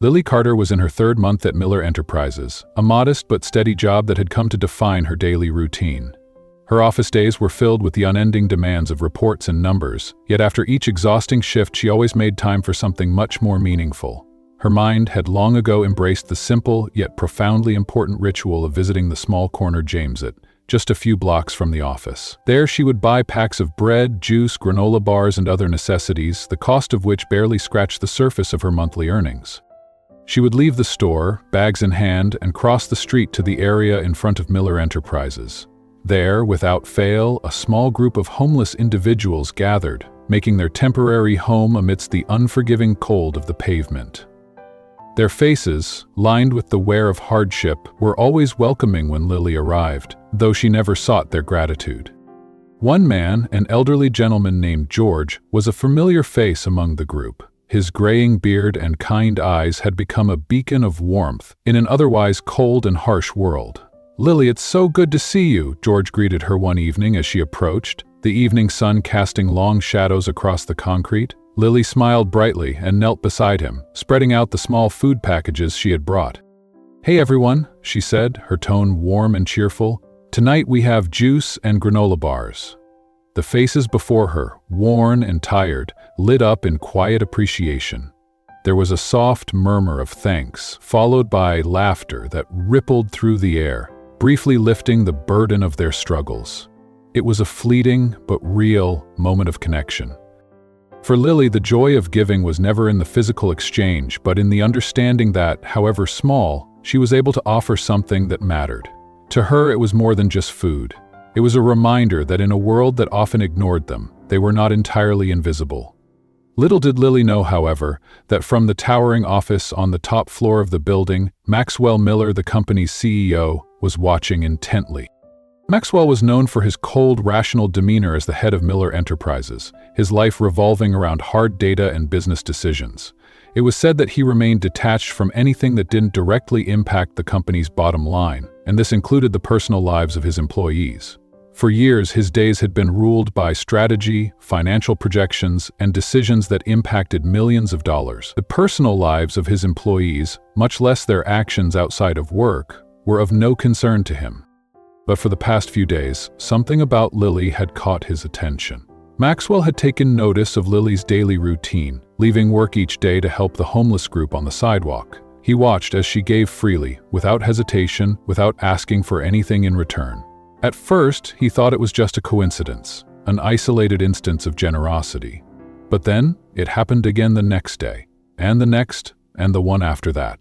Lily Carter was in her third month at Miller Enterprises, a modest but steady job that had come to define her daily routine. Her office days were filled with the unending demands of reports and numbers, yet after each exhausting shift she always made time for something much more meaningful. Her mind had long ago embraced the simple yet profoundly important ritual of visiting the small corner Jamesette, just a few blocks from the office. There she would buy packs of bread, juice, granola bars, and other necessities, the cost of which barely scratched the surface of her monthly earnings. She would leave the store, bags in hand, and cross the street to the area in front of Miller Enterprises. There, without fail, a small group of homeless individuals gathered, making their temporary home amidst the unforgiving cold of the pavement. Their faces, lined with the wear of hardship, were always welcoming when Lily arrived, though she never sought their gratitude. One man, an elderly gentleman named George, was a familiar face among the group. His graying beard and kind eyes had become a beacon of warmth in an otherwise cold and harsh world. "Lily, it's so good to see you," George greeted her one evening as she approached, the evening sun casting long shadows across the concrete. Lily smiled brightly and knelt beside him, spreading out the small food packages she had brought. "Hey everyone," she said, her tone warm and cheerful. "Tonight we have juice and granola bars." The faces before her, worn and tired, lit up in quiet appreciation. There was a soft murmur of thanks, followed by laughter that rippled through the air, briefly lifting the burden of their struggles. It was a fleeting but real moment of connection. For Lily, the joy of giving was never in the physical exchange, but in the understanding that, however small, she was able to offer something that mattered. To her, it was more than just food. It was a reminder that in a world that often ignored them, they were not entirely invisible. Little did Lily know, however, that from the towering office on the top floor of the building, Maxwell Miller, the company's CEO, was watching intently. Maxwell was known for his cold, rational demeanor as the head of Miller Enterprises, his life revolving around hard data and business decisions. It was said that he remained detached from anything that didn't directly impact the company's bottom line, and this included the personal lives of his employees. For years, his days had been ruled by strategy, financial projections, and decisions that impacted millions of dollars. The personal lives of his employees, much less their actions outside of work, were of no concern to him. But for the past few days, something about Lily had caught his attention. Maxwell had taken notice of Lily's daily routine, leaving work each day to help the homeless group on the sidewalk. He watched as she gave freely, without hesitation, without asking for anything in return. At first, he thought it was just a coincidence, an isolated instance of generosity. But then, it happened again the next day, and the next, and the one after that.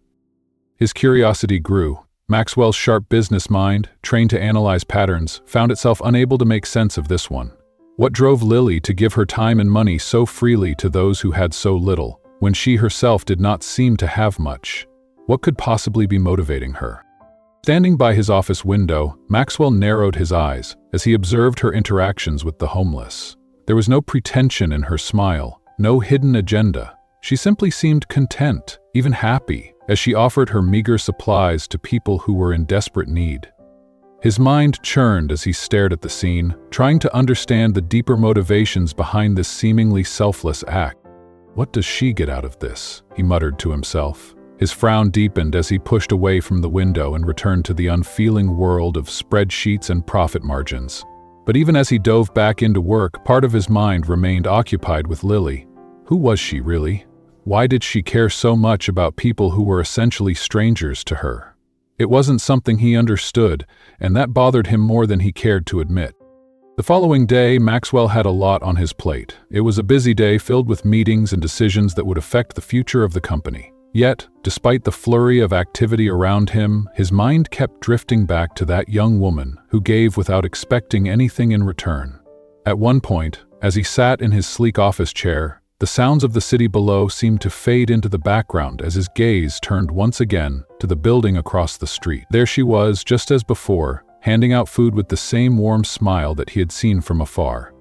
His curiosity grew. Maxwell's sharp business mind, trained to analyze patterns, found itself unable to make sense of this one. What drove Lily to give her time and money so freely to those who had so little, when she herself did not seem to have much? What could possibly be motivating her? Standing by his office window, Maxwell narrowed his eyes as he observed her interactions with the homeless. There was no pretension in her smile, no hidden agenda. She simply seemed content, even happy, as she offered her meager supplies to people who were in desperate need. His mind churned as he stared at the scene, trying to understand the deeper motivations behind this seemingly selfless act. "What does she get out of this?" he muttered to himself. His frown deepened as he pushed away from the window and returned to the unfeeling world of spreadsheets and profit margins. But even as he dove back into work, part of his mind remained occupied with Lily. Who was she really? Why did she care so much about people who were essentially strangers to her? It wasn't something he understood, and that bothered him more than he cared to admit. The following day, Maxwell had a lot on his plate. It was a busy day filled with meetings and decisions that would affect the future of the company. Yet, despite the flurry of activity around him, his mind kept drifting back to that young woman who gave without expecting anything in return. At one point, as he sat in his sleek office chair, the sounds of the city below seemed to fade into the background as his gaze turned once again to the building across the street. There she was, just as before, handing out food with the same warm smile that he had seen from afar.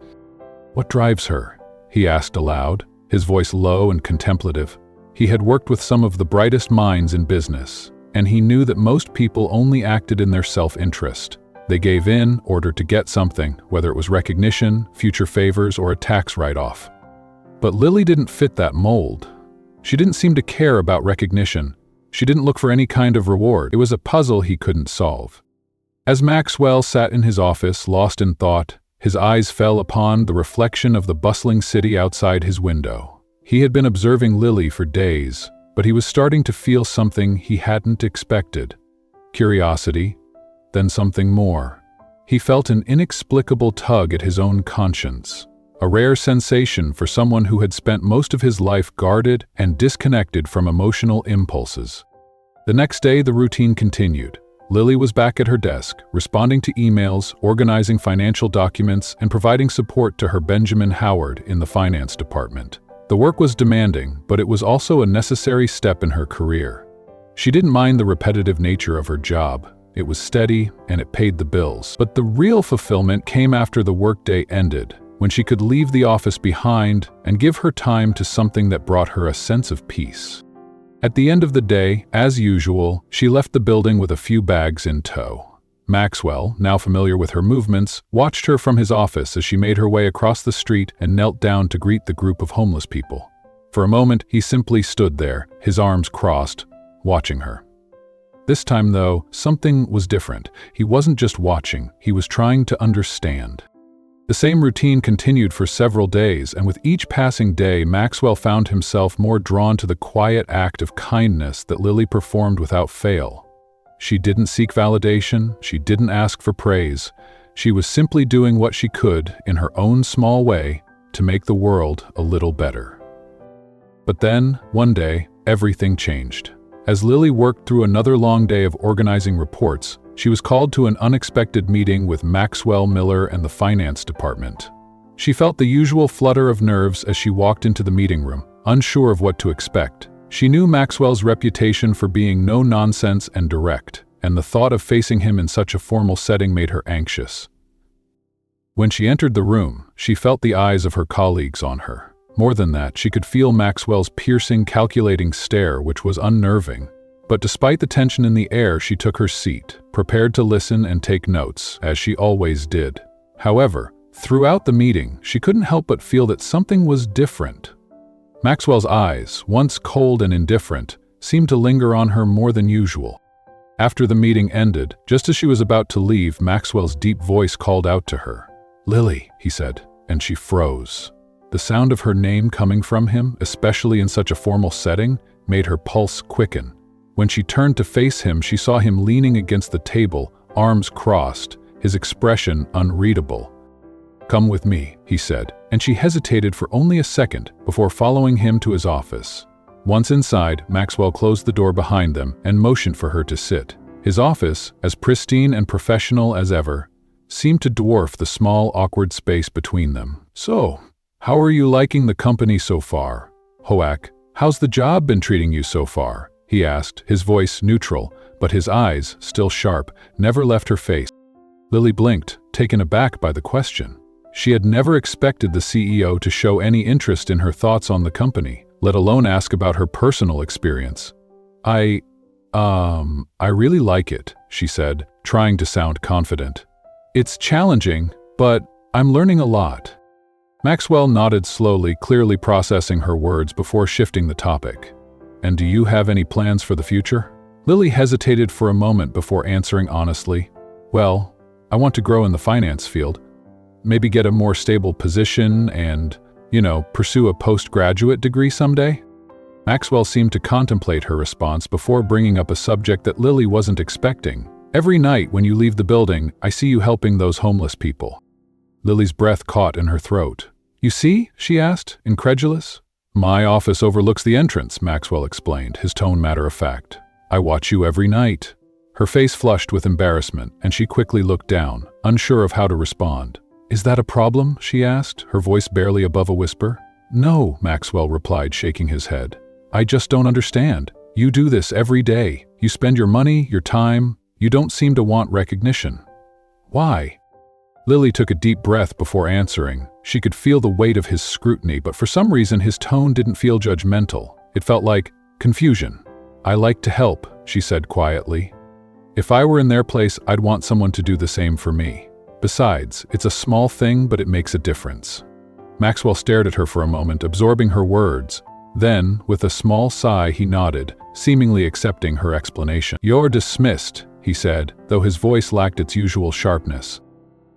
"What drives her?" he asked aloud, his voice low and contemplative. He had worked with some of the brightest minds in business, and he knew that most people only acted in their self-interest. They gave in order to get something, whether it was recognition, future favors, or a tax write-off. But Lily didn't fit that mold. She didn't seem to care about recognition. She didn't look for any kind of reward. It was a puzzle he couldn't solve. As Maxwell sat in his office, lost in thought, his eyes fell upon the reflection of the bustling city outside his window. He had been observing Lily for days, but he was starting to feel something he hadn't expected. Curiosity, then something more. He felt an inexplicable tug at his own conscience, a rare sensation for someone who had spent most of his life guarded and disconnected from emotional impulses. The next day, the routine continued. Lily was back at her desk, responding to emails, organizing financial documents, and providing support to her Benjamin Howard in the finance department. The work was demanding, but it was also a necessary step in her career. She didn't mind the repetitive nature of her job. It was steady, and it paid the bills. But the real fulfillment came after the workday ended, when she could leave the office behind and give her time to something that brought her a sense of peace. At the end of the day, as usual, she left the building with a few bags in tow. Maxwell, now familiar with her movements, watched her from his office as she made her way across the street and knelt down to greet the group of homeless people. For a moment, he simply stood there, his arms crossed, watching her. This time, though, something was different. He wasn't just watching, he was trying to understand. The same routine continued for several days, and with each passing day, Maxwell found himself more drawn to the quiet act of kindness that Lily performed without fail. She didn't seek validation, she didn't ask for praise. She was simply doing what she could, in her own small way, to make the world a little better. But then, one day, everything changed. As Lily worked through another long day of organizing reports, she was called to an unexpected meeting with Maxwell Miller and the finance department. She felt the usual flutter of nerves as she walked into the meeting room, unsure of what to expect. She knew Maxwell's reputation for being no-nonsense and direct, and the thought of facing him in such a formal setting made her anxious. When she entered the room, she felt the eyes of her colleagues on her. More than that, she could feel Maxwell's piercing, calculating stare, which was unnerving. But despite the tension in the air, she took her seat, prepared to listen and take notes, as she always did. However, throughout the meeting, she couldn't help but feel that something was different. Maxwell's eyes, once cold and indifferent, seemed to linger on her more than usual. After the meeting ended, just as she was about to leave, Maxwell's deep voice called out to her. "Lily," he said, and she froze. The sound of her name coming from him, especially in such a formal setting, made her pulse quicken. When she turned to face him, she saw him leaning against the table, arms crossed, his expression unreadable. "Come with me," he said, and she hesitated for only a second before following him to his office. Once inside, Maxwell closed the door behind them and motioned for her to sit. His office, as pristine and professional as ever, seemed to dwarf the small, awkward space between them. "So, how are you liking the company so far? Hoak, how's the job been treating you so far?" he asked, his voice neutral, but his eyes, still sharp, never left her face. Lily blinked, taken aback by the question. She had never expected the CEO to show any interest in her thoughts on the company, let alone ask about her personal experience. I really like it," she said, trying to sound confident. "It's challenging, but I'm learning a lot." Maxwell nodded slowly, clearly processing her words before shifting the topic. "And do you have any plans for the future?" Lily hesitated for a moment before answering honestly. "Well, I want to grow in the finance field. Maybe get a more stable position and, pursue a postgraduate degree someday." Maxwell seemed to contemplate her response before bringing up a subject that Lily wasn't expecting. "Every night when you leave the building, I see you helping those homeless people." Lily's breath caught in her throat. "You see?" she asked, incredulous. "My office overlooks the entrance," Maxwell explained, his tone matter-of-fact. "I watch you every night." Her face flushed with embarrassment, and she quickly looked down, unsure of how to respond. "Is that a problem?" she asked, her voice barely above a whisper. "No," Maxwell replied, shaking his head. "I just don't understand. You do this every day. You spend your money, your time. You don't seem to want recognition. Why?" Lily took a deep breath before answering. She could feel the weight of his scrutiny, but for some reason his tone didn't feel judgmental. It felt like confusion. "I like to help," she said quietly. "If I were in their place, I'd want someone to do the same for me. Besides, it's a small thing, but it makes a difference." Maxwell stared at her for a moment, absorbing her words. Then, with a small sigh, he nodded, seemingly accepting her explanation. "You're dismissed," he said, though his voice lacked its usual sharpness.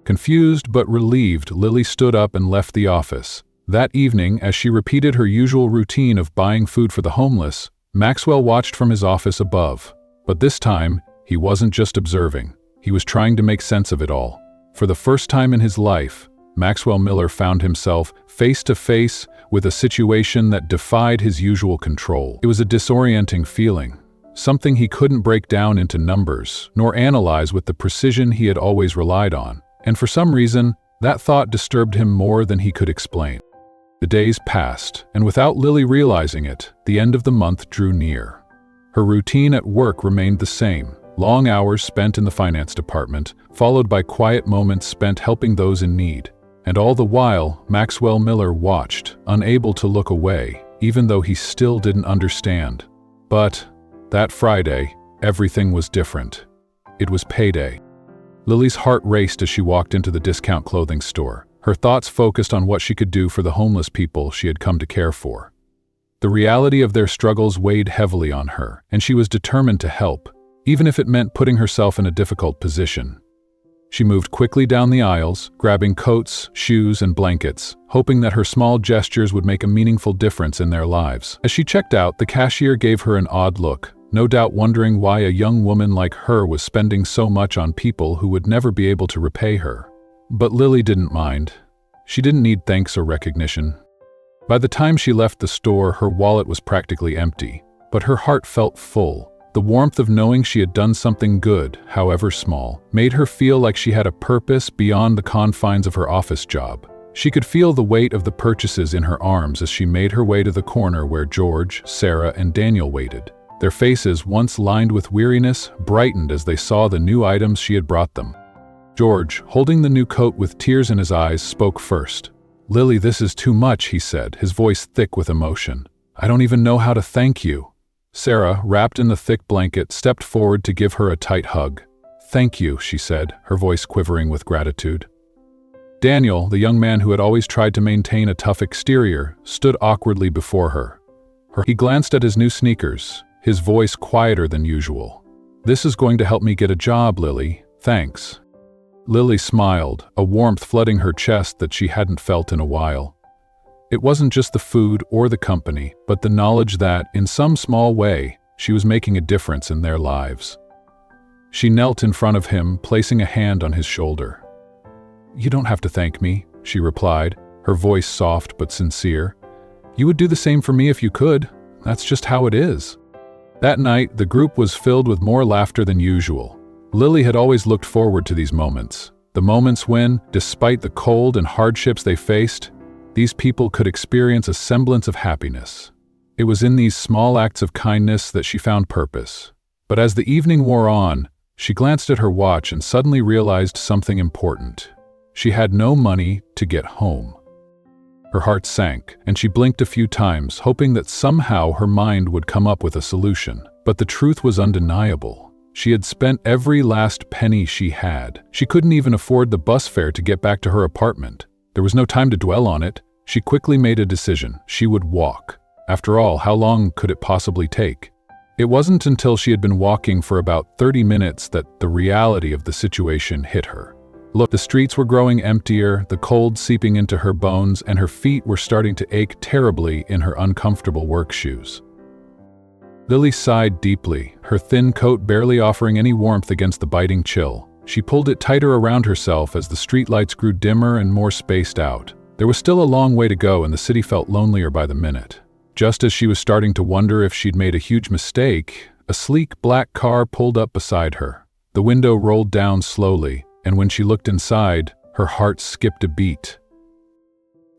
Confused but relieved, Lily stood up and left the office. That evening, as she repeated her usual routine of buying food for the homeless, Maxwell watched from his office above. But this time, he wasn't just observing. He was trying to make sense of it all. For the first time in his life, Maxwell Miller found himself face to face with a situation that defied his usual control. It was a disorienting feeling, something he couldn't break down into numbers, nor analyze with the precision he had always relied on. And for some reason, that thought disturbed him more than he could explain. The days passed, and without Lily realizing it, the end of the month drew near. Her routine at work remained the same: long hours spent in the finance department, followed by quiet moments spent helping those in need. And all the while, Maxwell Miller watched, unable to look away, even though he still didn't understand. But that Friday, everything was different. It was payday. Lily's heart raced as she walked into the discount clothing store, her thoughts focused on what she could do for the homeless people she had come to care for. The reality of their struggles weighed heavily on her, and she was determined to help, even if it meant putting herself in a difficult position. She moved quickly down the aisles, grabbing coats, shoes, and blankets, hoping that her small gestures would make a meaningful difference in their lives. As she checked out, the cashier gave her an odd look, no doubt wondering why a young woman like her was spending so much on people who would never be able to repay her. But Lily didn't mind. She didn't need thanks or recognition. By the time she left the store, her wallet was practically empty, but her heart felt full. The warmth of knowing she had done something good, however small, made her feel like she had a purpose beyond the confines of her office job. She could feel the weight of the purchases in her arms as she made her way to the corner where George, Sarah, and Daniel waited. Their faces, once lined with weariness, brightened as they saw the new items she had brought them. George, holding the new coat with tears in his eyes, spoke first. "Lily, this is too much," he said, his voice thick with emotion. "I don't even know how to thank you." Sarah, wrapped in the thick blanket, stepped forward to give her a tight hug. "Thank you," she said, her voice quivering with gratitude. Daniel, the young man who had always tried to maintain a tough exterior, stood awkwardly before her. He glanced at his new sneakers, his voice quieter than usual. "This is going to help me get a job, Lily. Thanks." Lily smiled, a warmth flooding her chest that she hadn't felt in a while. It wasn't just the food or the company, but the knowledge that, in some small way, she was making a difference in their lives. She knelt in front of him, placing a hand on his shoulder. "You don't have to thank me," she replied, her voice soft but sincere. "You would do the same for me if you could. That's just how it is." That night, the group was filled with more laughter than usual. Lily had always looked forward to these moments, the moments when, despite the cold and hardships they faced, these people could experience a semblance of happiness. It was in these small acts of kindness that she found purpose. But as the evening wore on, she glanced at her watch and suddenly realized something important. She had no money to get home. Her heart sank, and she blinked a few times, hoping that somehow her mind would come up with a solution. But the truth was undeniable. She had spent every last penny she had. She couldn't even afford the bus fare to get back to her apartment. There was no time to dwell on it. She quickly made a decision. She would walk. After all, how long could it possibly take? It wasn't until she had been walking for about 30 minutes that the reality of the situation hit her. Look, the streets were growing emptier, the cold seeping into her bones, and her feet were starting to ache terribly in her uncomfortable work shoes. Lily sighed deeply, her thin coat barely offering any warmth against the biting chill. She pulled it tighter around herself as the streetlights grew dimmer and more spaced out. There was still a long way to go, and the city felt lonelier by the minute. Just as she was starting to wonder if she'd made a huge mistake, a sleek black car pulled up beside her. The window rolled down slowly, and when she looked inside, her heart skipped a beat.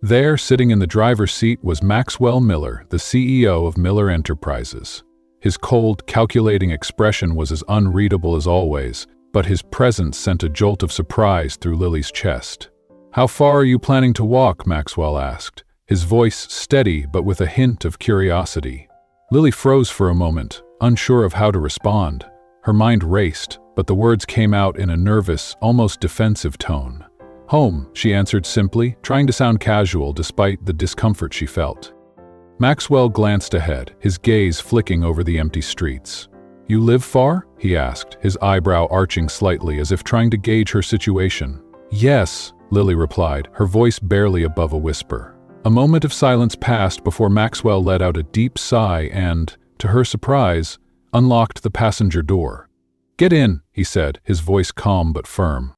There, sitting in the driver's seat, was Maxwell Miller, the CEO of Miller Enterprises. His cold, calculating expression was as unreadable as always, but his presence sent a jolt of surprise through Lily's chest. "How far are you planning to walk?" Maxwell asked, his voice steady but with a hint of curiosity. Lily froze for a moment, unsure of how to respond. Her mind raced, but the words came out in a nervous, almost defensive tone. "Home," she answered simply, trying to sound casual despite the discomfort she felt. Maxwell glanced ahead, his gaze flicking over the empty streets. "You live far?" he asked, his eyebrow arching slightly as if trying to gauge her situation. "Yes," Lily replied, her voice barely above a whisper. A moment of silence passed before Maxwell let out a deep sigh and, to her surprise, unlocked the passenger door. "Get in," he said, his voice calm but firm.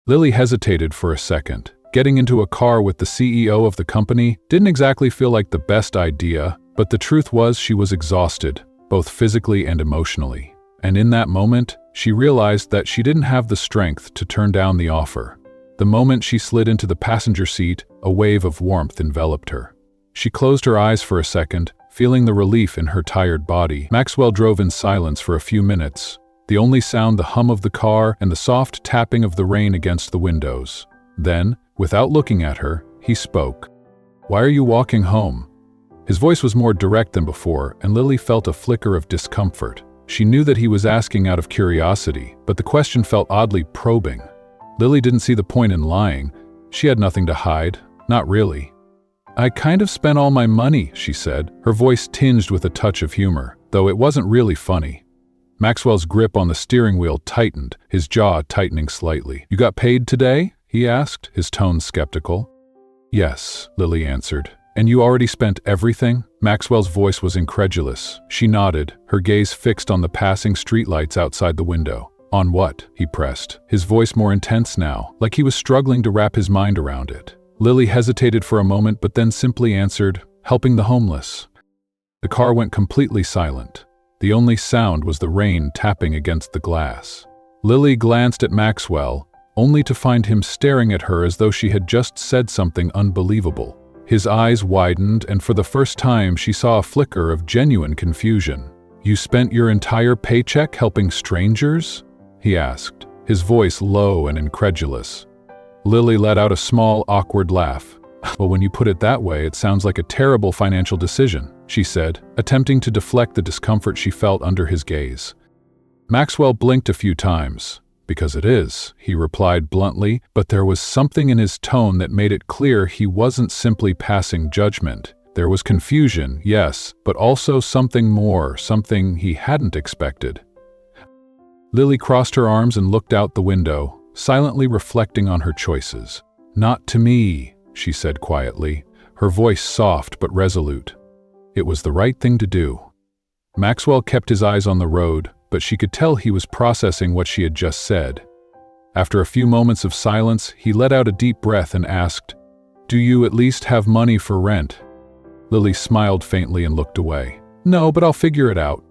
Lily hesitated for a second. Getting into a car with the CEO of the company didn't exactly feel like the best idea, but the truth was she was exhausted, both physically and emotionally. And in that moment, she realized that she didn't have the strength to turn down the offer. The moment she slid into the passenger seat, a wave of warmth enveloped her. She closed her eyes for a second, feeling the relief in her tired body. Maxwell drove in silence for a few minutes, the only sound the hum of the car and the soft tapping of the rain against the windows. Then, without looking at her, he spoke. "Why are you walking home?" His voice was more direct than before, and Lily felt a flicker of discomfort. She knew that he was asking out of curiosity, but the question felt oddly probing. Lily didn't see the point in lying. She had nothing to hide, not really. "I kind of spent all my money," she said, her voice tinged with a touch of humor, though it wasn't really funny. Maxwell's grip on the steering wheel tightened, his jaw tightening slightly. "You got paid today?" he asked, his tone skeptical. "Yes," Lily answered. "And you already spent everything?" Maxwell's voice was incredulous. She nodded, her gaze fixed on the passing streetlights outside the window. "On what?" he pressed, his voice more intense now, like he was struggling to wrap his mind around it. Lily hesitated for a moment but then simply answered, "Helping the homeless." The car went completely silent. The only sound was the rain tapping against the glass. Lily glanced at Maxwell, only to find him staring at her as though she had just said something unbelievable. His eyes widened, and for the first time she saw a flicker of genuine confusion. "You spent your entire paycheck helping strangers?" he asked, his voice low and incredulous. Lily let out a small, awkward laugh. "Well, when you put it that way, it sounds like a terrible financial decision," she said, attempting to deflect the discomfort she felt under his gaze. Maxwell blinked a few times. "Because it is," he replied bluntly, but there was something in his tone that made it clear he wasn't simply passing judgment. There was confusion, yes, but also something more, something he hadn't expected. Lily crossed her arms and looked out the window, silently reflecting on her choices. "Not to me," she said quietly, her voice soft but resolute. It was the right thing to do. Maxwell kept his eyes on the road, but she could tell he was processing what she had just said. After a few moments of silence, he let out a deep breath and asked, "Do you at least have money for rent?" Lily smiled faintly and looked away. "No, but I'll figure it out."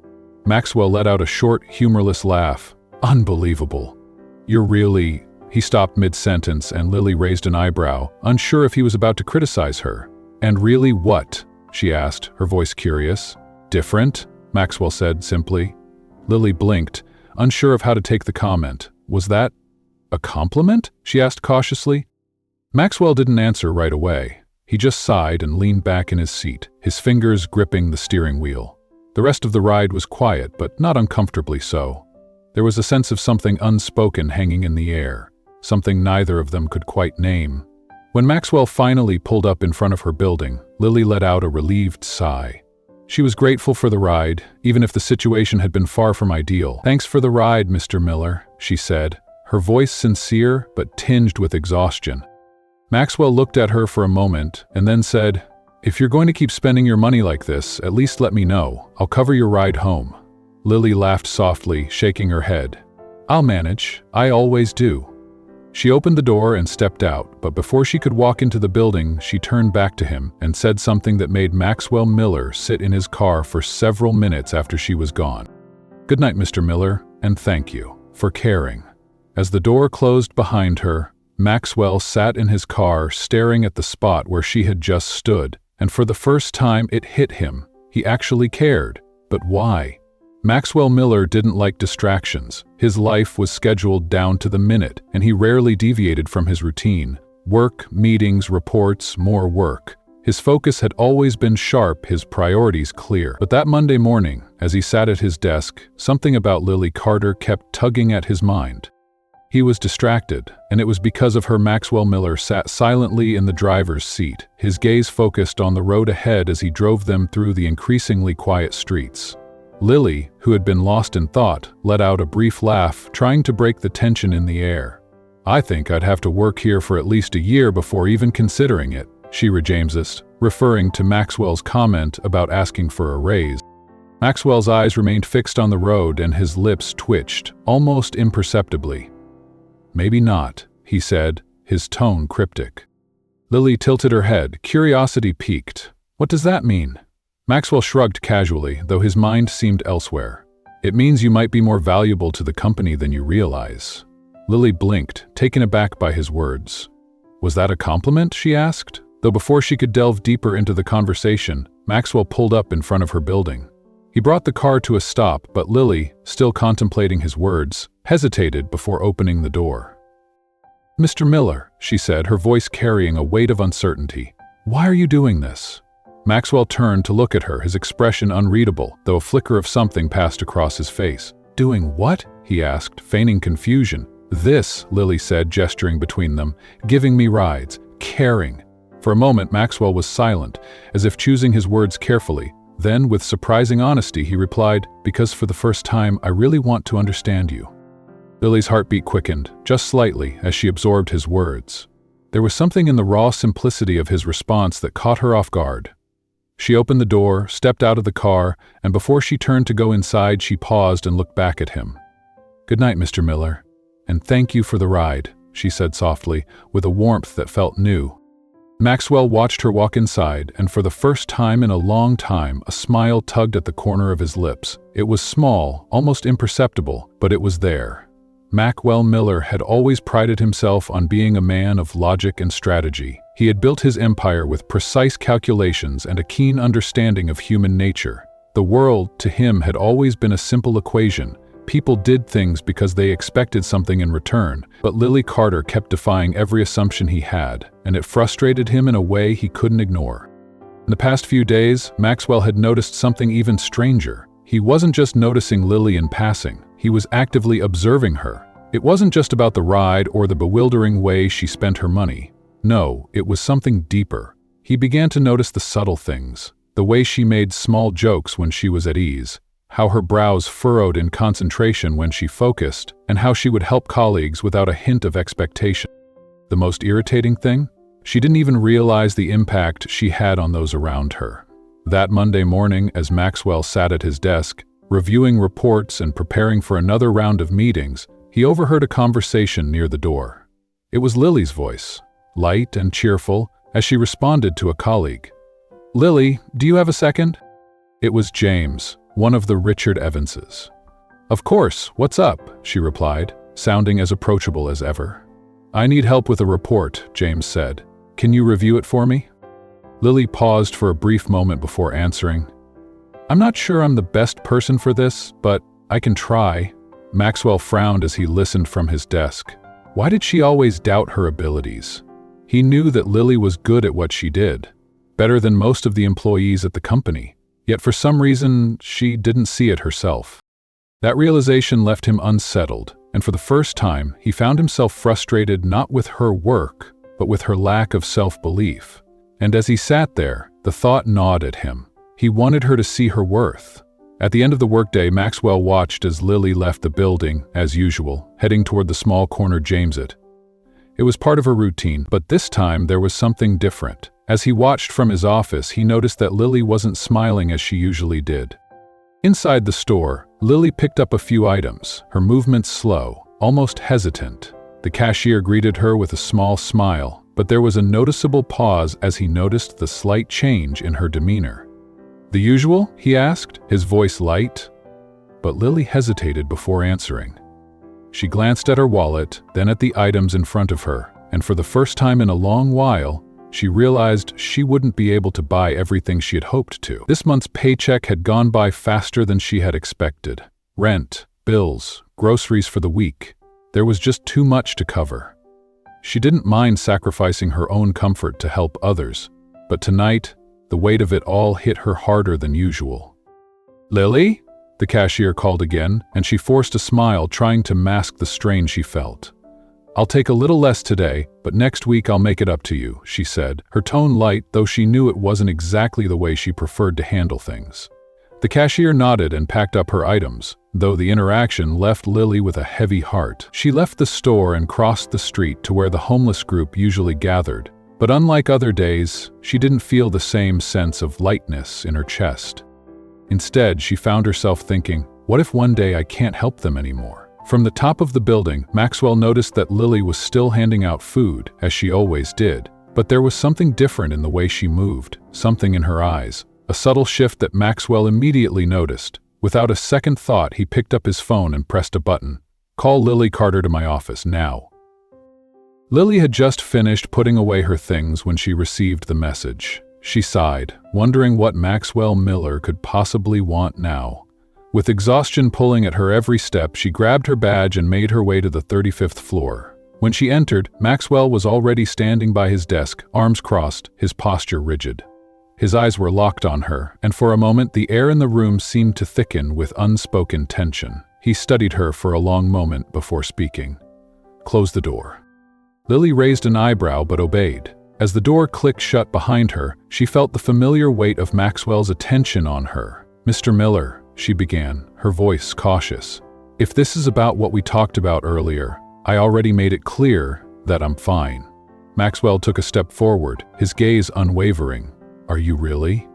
Maxwell let out a short, humorless laugh. "Unbelievable. You're really—" He stopped mid-sentence and Lily raised an eyebrow, unsure if he was about to criticize her. "And really what?" she asked, her voice curious. "Different," Maxwell said simply. Lily blinked, unsure of how to take the comment. Was that a compliment? She asked cautiously. Maxwell didn't answer right away. He just sighed and leaned back in his seat, his fingers gripping the steering wheel. The rest of the ride was quiet, but not uncomfortably so. There was a sense of something unspoken hanging in the air, something neither of them could quite name. When Maxwell finally pulled up in front of her building, Lily let out a relieved sigh. She was grateful for the ride, even if the situation had been far from ideal. "Thanks for the ride, Mr. Miller," she said, her voice sincere but tinged with exhaustion. Maxwell looked at her for a moment and then said, "If you're going to keep spending your money like this, at least let me know. I'll cover your ride home." Lily laughed softly, shaking her head. "I'll manage. I always do." She opened the door and stepped out, but before she could walk into the building, she turned back to him and said something that made Maxwell Miller sit in his car for several minutes after she was gone. "Good night, Mr. Miller, and thank you for caring." As the door closed behind her, Maxwell sat in his car staring at the spot where she had just stood, and for the first time it hit him. He actually cared. But why? Maxwell Miller didn't like distractions. His life was scheduled down to the minute, and he rarely deviated from his routine. Work, meetings, reports, more work. His focus had always been sharp, his priorities clear. But that Monday morning, as he sat at his desk, something about Lily Carter kept tugging at his mind. He was distracted, and it was because of her. Maxwell Miller sat silently in the driver's seat, his gaze focused on the road ahead as he drove them through the increasingly quiet streets. Lily, who had been lost in thought, let out a brief laugh, trying to break the tension in the air. "I think I'd have to work here for at least a year before even considering it," she rejoined, referring to Maxwell's comment about asking for a raise. Maxwell's eyes remained fixed on the road and his lips twitched, almost imperceptibly. "Maybe not," he said, his tone cryptic. Lily tilted her head, curiosity piqued. "What does that mean?" Maxwell shrugged casually, though his mind seemed elsewhere. "It means you might be more valuable to the company than you realize." Lily blinked, taken aback by his words. "Was that a compliment?" she asked, though before she could delve deeper into the conversation, Maxwell pulled up in front of her building. He brought the car to a stop, but Lily, still contemplating his words, hesitated before opening the door. "Mr. Miller," she said, her voice carrying a weight of uncertainty, "why are you doing this?" Maxwell turned to look at her, his expression unreadable, though a flicker of something passed across his face. "Doing what?" he asked, feigning confusion. "This," Lily said, gesturing between them, "giving me rides, caring." For a moment, Maxwell was silent, as if choosing his words carefully. Then, with surprising honesty, he replied, "Because for the first time, I really want to understand you." Lily's heartbeat quickened, just slightly, as she absorbed his words. There was something in the raw simplicity of his response that caught her off guard. She opened the door, stepped out of the car, and before she turned to go inside, she paused and looked back at him. "Good night, Mr. Miller, and thank you for the ride," she said softly, with a warmth that felt new. Maxwell watched her walk inside, and for the first time in a long time, a smile tugged at the corner of his lips. It was small, almost imperceptible, but it was there. Maxwell Miller had always prided himself on being a man of logic and strategy. He had built his empire with precise calculations and a keen understanding of human nature. The world, to him, had always been a simple equation. People did things because they expected something in return, but Lily Carter kept defying every assumption he had, and it frustrated him in a way he couldn't ignore. In the past few days, Maxwell had noticed something even stranger. He wasn't just noticing Lily in passing, he was actively observing her. It wasn't just about the ride or the bewildering way she spent her money. No, it was something deeper. He began to notice the subtle things, the way she made small jokes when she was at ease, how her brows furrowed in concentration when she focused, and how she would help colleagues without a hint of expectation. The most irritating thing? She didn't even realize the impact she had on those around her. That Monday morning, as Maxwell sat at his desk, reviewing reports and preparing for another round of meetings, he overheard a conversation near the door. It was Lily's voice, light and cheerful, as she responded to a colleague. "Lily, do you have a second?" It was James, one of the Richard Evanses. "Of course, what's up?" she replied, sounding as approachable as ever. "I need help with a report," James said. "Can you review it for me?" Lily paused for a brief moment before answering. "I'm not sure I'm the best person for this, but I can try." Maxwell frowned as he listened from his desk. Why did she always doubt her abilities? He knew that Lily was good at what she did, better than most of the employees at the company. Yet for some reason, she didn't see it herself. That realization left him unsettled, and for the first time, he found himself frustrated not with her work, but with her lack of self-belief. And as he sat there, the thought gnawed at him. He wanted her to see her worth. At the end of the workday, Maxwell watched as Lily left the building, as usual, heading toward the small corner Jameset. It was part of her routine, but this time there was something different. As he watched from his office, he noticed that Lily wasn't smiling as she usually did. Inside the store, Lily picked up a few items, her movements slow, almost hesitant. The cashier greeted her with a small smile, but there was a noticeable pause as he noticed the slight change in her demeanor. "The usual?" he asked, his voice light. But Lily hesitated before answering. She glanced at her wallet, then at the items in front of her, and for the first time in a long while, she realized she wouldn't be able to buy everything she had hoped to. This month's paycheck had gone by faster than she had expected. Rent, bills, groceries for the week. There was just too much to cover. She didn't mind sacrificing her own comfort to help others, but tonight, the weight of it all hit her harder than usual. "Lily?" the cashier called again, and she forced a smile, trying to mask the strain she felt. "I'll take a little less today, but next week I'll make it up to you," she said, her tone light, though she knew it wasn't exactly the way she preferred to handle things. The cashier nodded and packed up her items, though the interaction left Lily with a heavy heart. She left the store and crossed the street to where the homeless group usually gathered. But unlike other days, she didn't feel the same sense of lightness in her chest. Instead, she found herself thinking, what if one day I can't help them anymore? From the top of the building, Maxwell noticed that Lily was still handing out food, as she always did. But there was something different in the way she moved, something in her eyes, a subtle shift that Maxwell immediately noticed. Without a second thought, he picked up his phone and pressed a button. "Call Lily Carter to my office, now." Lily had just finished putting away her things when she received the message. She sighed, wondering what Maxwell Miller could possibly want now. With exhaustion pulling at her every step, she grabbed her badge and made her way to the 35th floor. When she entered, Maxwell was already standing by his desk, arms crossed, his posture rigid. His eyes were locked on her, and for a moment the air in the room seemed to thicken with unspoken tension. He studied her for a long moment before speaking. "Close the door." Lily raised an eyebrow but obeyed. As the door clicked shut behind her, she felt the familiar weight of Maxwell's attention on her. "Mr. Miller," she began, her voice cautious. "If this is about what we talked about earlier, I already made it clear that I'm fine." Maxwell took a step forward, his gaze unwavering. "Are you really?"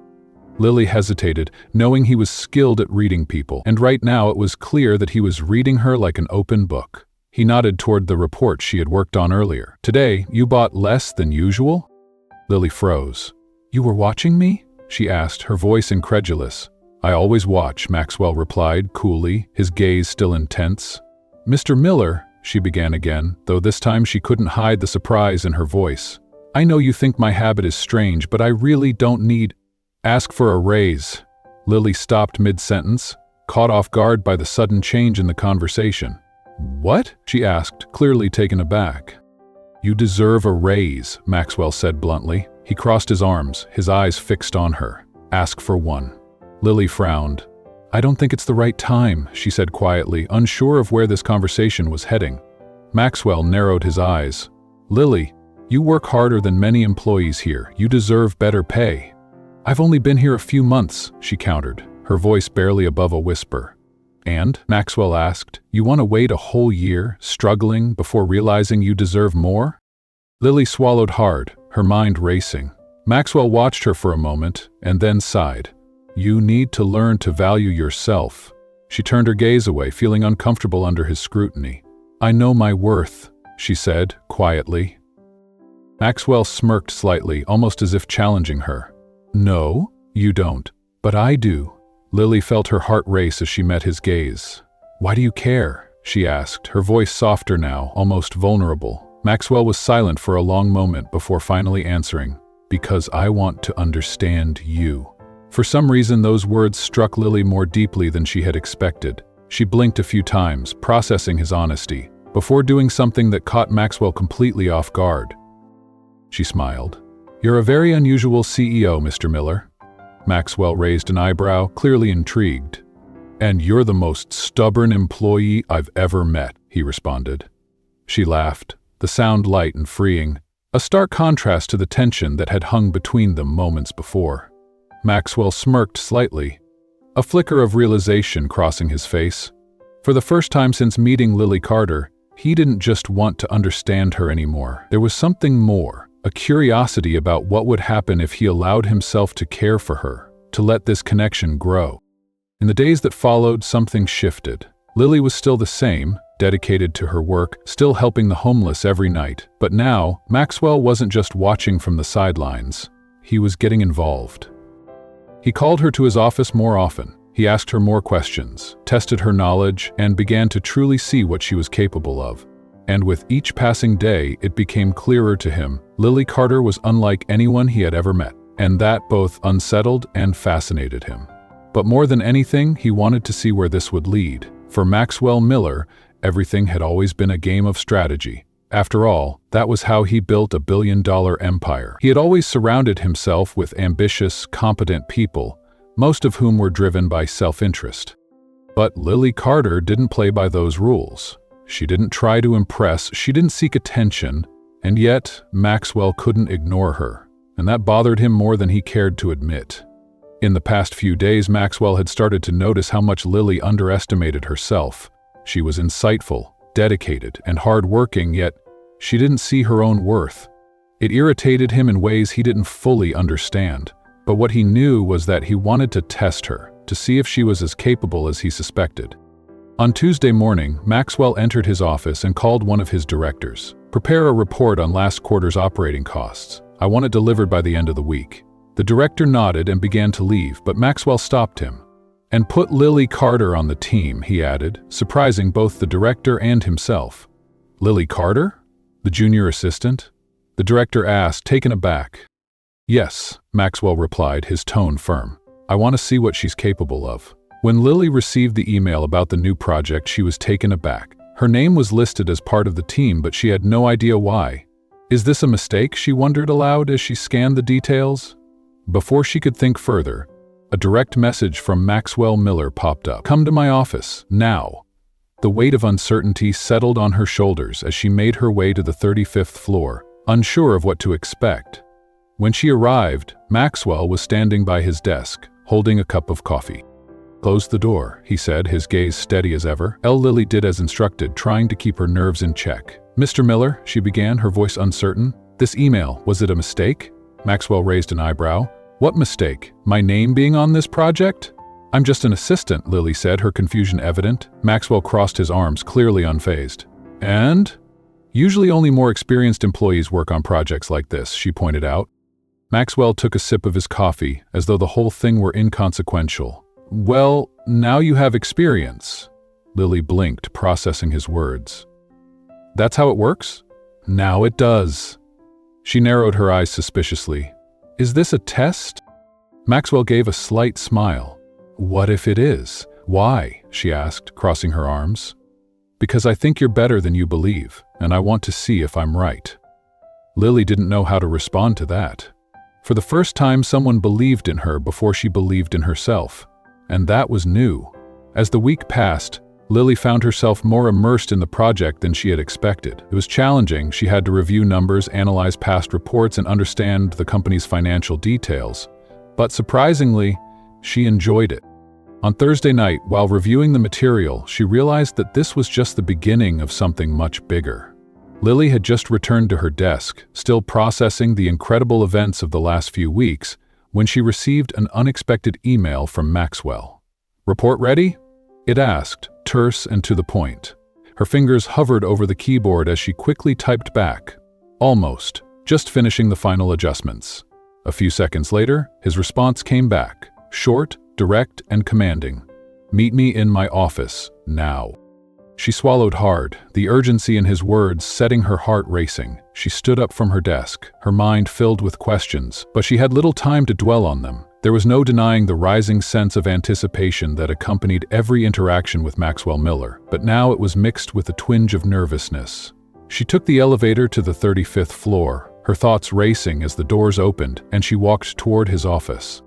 Lily hesitated, knowing he was skilled at reading people, and right now it was clear that he was reading her like an open book. He nodded toward the report she had worked on earlier. "Today, you bought less than usual?" Lily froze. "You were watching me?" she asked, her voice incredulous. "I always watch," Maxwell replied, coolly, his gaze still intense. "Mr. Miller," she began again, though this time she couldn't hide the surprise in her voice. "I know you think my habit is strange, but I really don't need—" "Ask for a raise." Lily stopped mid-sentence, caught off guard by the sudden change in the conversation. "What?" she asked, clearly taken aback. "You deserve a raise," Maxwell said bluntly. He crossed his arms, his eyes fixed on her. "Ask for one." Lily frowned. "I don't think it's the right time," she said quietly, unsure of where this conversation was heading. Maxwell narrowed his eyes. "Lily, you work harder than many employees here. You deserve better pay." "I've only been here a few months," she countered, her voice barely above a whisper. "And?" Maxwell asked. "You want to wait a whole year, struggling, before realizing you deserve more?" Lily swallowed hard, her mind racing. Maxwell watched her for a moment, and then sighed. "You need to learn to value yourself." She turned her gaze away, feeling uncomfortable under his scrutiny. "I know my worth," she said, quietly. Maxwell smirked slightly, almost as if challenging her. "No, you don't. But I do." Lily felt her heart race as she met his gaze. "Why do you care?" she asked, her voice softer now, almost vulnerable. Maxwell was silent for a long moment before finally answering, "Because I want to understand you." For some reason, those words struck Lily more deeply than she had expected. She blinked a few times, processing his honesty, before doing something that caught Maxwell completely off guard. She smiled. "You're a very unusual CEO, Mr. Miller." Maxwell raised an eyebrow, clearly intrigued. "And you're the most stubborn employee I've ever met," he responded. She laughed, the sound light and freeing, a stark contrast to the tension that had hung between them moments before. Maxwell smirked slightly, a flicker of realization crossing his face. For the first time since meeting Lily Carter, he didn't just want to understand her anymore. There was something more. A curiosity about what would happen if he allowed himself to care for her, to let this connection grow. In the days that followed, something shifted. Lily was still the same, dedicated to her work, still helping the homeless every night. But now, Maxwell wasn't just watching from the sidelines. He was getting involved. He called her to his office more often. He asked her more questions, tested her knowledge, and began to truly see what she was capable of. And with each passing day, it became clearer to him, Lily Carter was unlike anyone he had ever met, and that both unsettled and fascinated him. But more than anything, he wanted to see where this would lead. For Maxwell Miller, everything had always been a game of strategy. After all, that was how he built a billion-dollar empire. He had always surrounded himself with ambitious, competent people, most of whom were driven by self-interest. But Lily Carter didn't play by those rules. She didn't try to impress, she didn't seek attention, and yet Maxwell couldn't ignore her, and that bothered him more than he cared to admit. In the past few days, Maxwell had started to notice how much Lily underestimated herself. She was insightful, dedicated, and hard-working, yet she didn't see her own worth. It irritated him in ways he didn't fully understand, but what he knew was that he wanted to test her, to see if she was as capable as he suspected. On Tuesday morning, Maxwell entered his office and called one of his directors. "Prepare a report on last quarter's operating costs. I want it delivered by the end of the week." The director nodded and began to leave, but Maxwell stopped him. "And put Lily Carter on the team," he added, surprising both the director and himself. "Lily Carter? The junior assistant?" the director asked, taken aback. "Yes," Maxwell replied, his tone firm. "I want to see what she's capable of." When Lily received the email about the new project, she was taken aback. Her name was listed as part of the team, but she had no idea why. "Is this a mistake?" she wondered aloud as she scanned the details. Before she could think further, a direct message from Maxwell Miller popped up. "Come to my office, now." The weight of uncertainty settled on her shoulders as she made her way to the 35th floor, unsure of what to expect. When she arrived, Maxwell was standing by his desk, holding a cup of coffee. "Close the door," he said, his gaze steady as ever. Lily did as instructed, trying to keep her nerves in check. "Mr. Miller," she began, her voice uncertain. "This email, was it a mistake?" Maxwell raised an eyebrow. "What mistake? My name being on this project?" "I'm just an assistant," Lily said, her confusion evident. Maxwell crossed his arms, clearly unfazed. "And?" "Usually only more experienced employees work on projects like this," she pointed out. Maxwell took a sip of his coffee, as though the whole thing were inconsequential. "Well, now you have experience." Lily blinked, processing his words. "That's how it works?" "Now it does." She narrowed her eyes suspiciously. "Is this a test?" Maxwell gave a slight smile. "What if it is?" "Why?" she asked, crossing her arms. "Because I think you're better than you believe, and I want to see if I'm right." Lily didn't know how to respond to that. For the first time, someone believed in her before she believed in herself, and that was new. As the week passed, Lily found herself more immersed in the project than she had expected. It was challenging. She had to review numbers, analyze past reports, and understand the company's financial details. But surprisingly, she enjoyed it. On Thursday night, while reviewing the material, she realized that this was just the beginning of something much bigger. Lily had just returned to her desk, still processing the incredible events of the last few weeks, when she received an unexpected email from Maxwell. "Report ready?" it asked, terse and to the point. Her fingers hovered over the keyboard as she quickly typed back. "Almost. Just finishing the final adjustments." A few seconds later, his response came back, short, direct, and commanding. "Meet me in my office, now." She swallowed hard, the urgency in his words setting her heart racing. She stood up from her desk, her mind filled with questions, but she had little time to dwell on them. There was no denying the rising sense of anticipation that accompanied every interaction with Maxwell Miller, but now it was mixed with a twinge of nervousness. She took the elevator to the 35th floor, her thoughts racing as the doors opened, and she walked toward his office.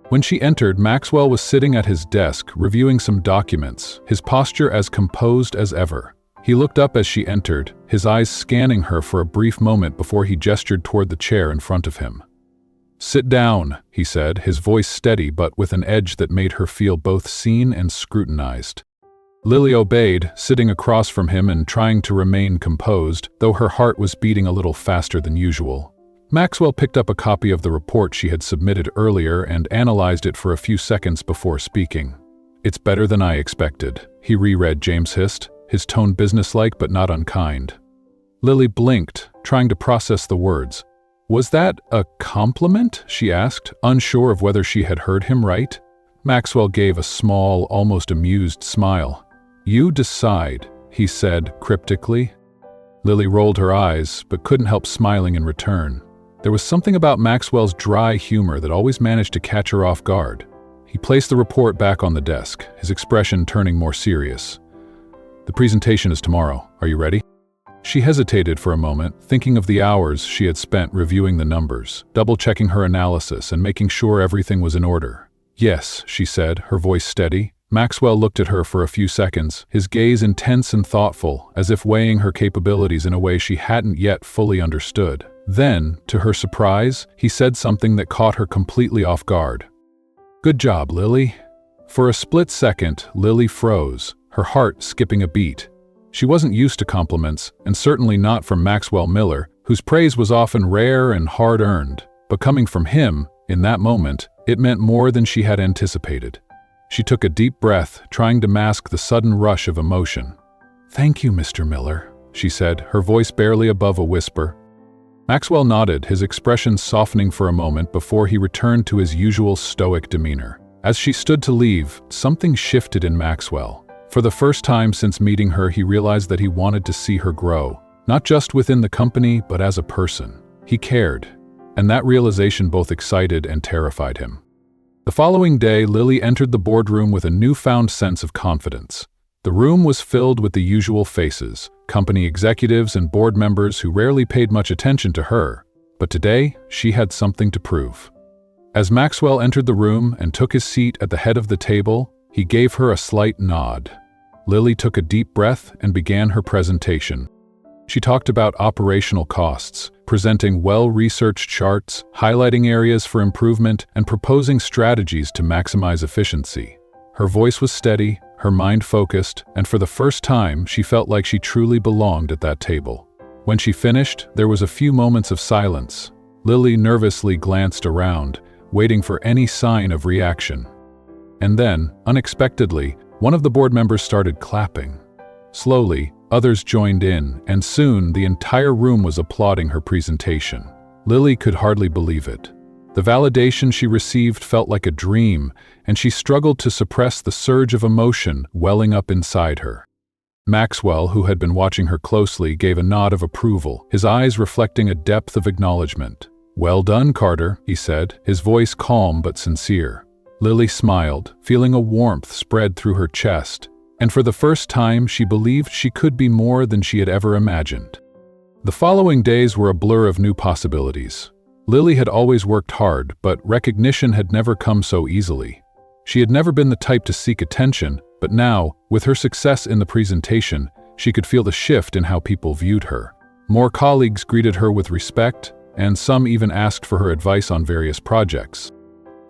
When she entered, Maxwell was sitting at his desk, reviewing some documents, his posture as composed as ever. He looked up as she entered, his eyes scanning her for a brief moment before he gestured toward the chair in front of him. "Sit down," he said, his voice steady but with an edge that made her feel both seen and scrutinized. Lily obeyed, sitting across from him and trying to remain composed, though her heart was beating a little faster than usual. Maxwell picked up a copy of the report she had submitted earlier and analyzed it for a few seconds before speaking. "It's better than I expected," he reread James hissed, his tone businesslike but not unkind. Lily blinked, trying to process the words. "Was that a compliment?" she asked, unsure of whether she had heard him right. Maxwell gave a small, almost amused smile. "You decide," he said cryptically. Lily rolled her eyes, but couldn't help smiling in return. There was something about Maxwell's dry humor that always managed to catch her off guard. He placed the report back on the desk, his expression turning more serious. "The presentation is tomorrow. Are you ready?" She hesitated for a moment, thinking of the hours she had spent reviewing the numbers, double-checking her analysis and making sure everything was in order. "Yes," she said, her voice steady. Maxwell looked at her for a few seconds, his gaze intense and thoughtful, as if weighing her capabilities in a way she hadn't yet fully understood. Then, to her surprise, he said something that caught her completely off guard. "Good job, Lily." For a split second, Lily froze, her heart skipping a beat. She wasn't used to compliments, and certainly not from Maxwell Miller, whose praise was often rare and hard-earned. But coming from him, in that moment, it meant more than she had anticipated. She took a deep breath, trying to mask the sudden rush of emotion. "Thank you, Mr. Miller," she said, her voice barely above a whisper. Maxwell nodded, his expression softening for a moment before he returned to his usual stoic demeanor. As she stood to leave, something shifted in Maxwell. For the first time since meeting her, he realized that he wanted to see her grow, not just within the company, but as a person. He cared, and that realization both excited and terrified him. The following day, Lily entered the boardroom with a newfound sense of confidence. The room was filled with the usual faces, company executives and board members who rarely paid much attention to her, but today she had something to prove. As Maxwell entered the room and took his seat at the head of the table, he gave her a slight nod. Lily took a deep breath and began her presentation. She talked about operational costs, presenting well-researched charts, highlighting areas for improvement, and proposing strategies to maximize efficiency. Her voice was steady, her mind focused, and for the first time, she felt like she truly belonged at that table. When she finished, there was a few moments of silence. Lily nervously glanced around, waiting for any sign of reaction. And then, unexpectedly, one of the board members started clapping. Slowly, others joined in, and soon the entire room was applauding her presentation. Lily could hardly believe it. The validation she received felt like a dream, and she struggled to suppress the surge of emotion welling up inside her. Maxwell, who had been watching her closely, gave a nod of approval, his eyes reflecting a depth of acknowledgement. "Well done, Carter," he said, his voice calm but sincere. Lily smiled, feeling a warmth spread through her chest, and for the first time she believed she could be more than she had ever imagined. The following days were a blur of new possibilities. Lily had always worked hard, but recognition had never come so easily. She had never been the type to seek attention, but now, with her success in the presentation, she could feel the shift in how people viewed her. More colleagues greeted her with respect, and some even asked for her advice on various projects.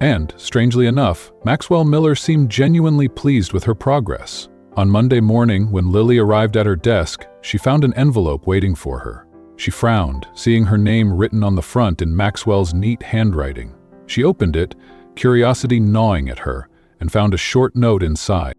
And, strangely enough, Maxwell Miller seemed genuinely pleased with her progress. On Monday morning, when Lily arrived at her desk, she found an envelope waiting for her. She frowned, seeing her name written on the front in Maxwell's neat handwriting. She opened it, curiosity gnawing at her, and found a short note inside.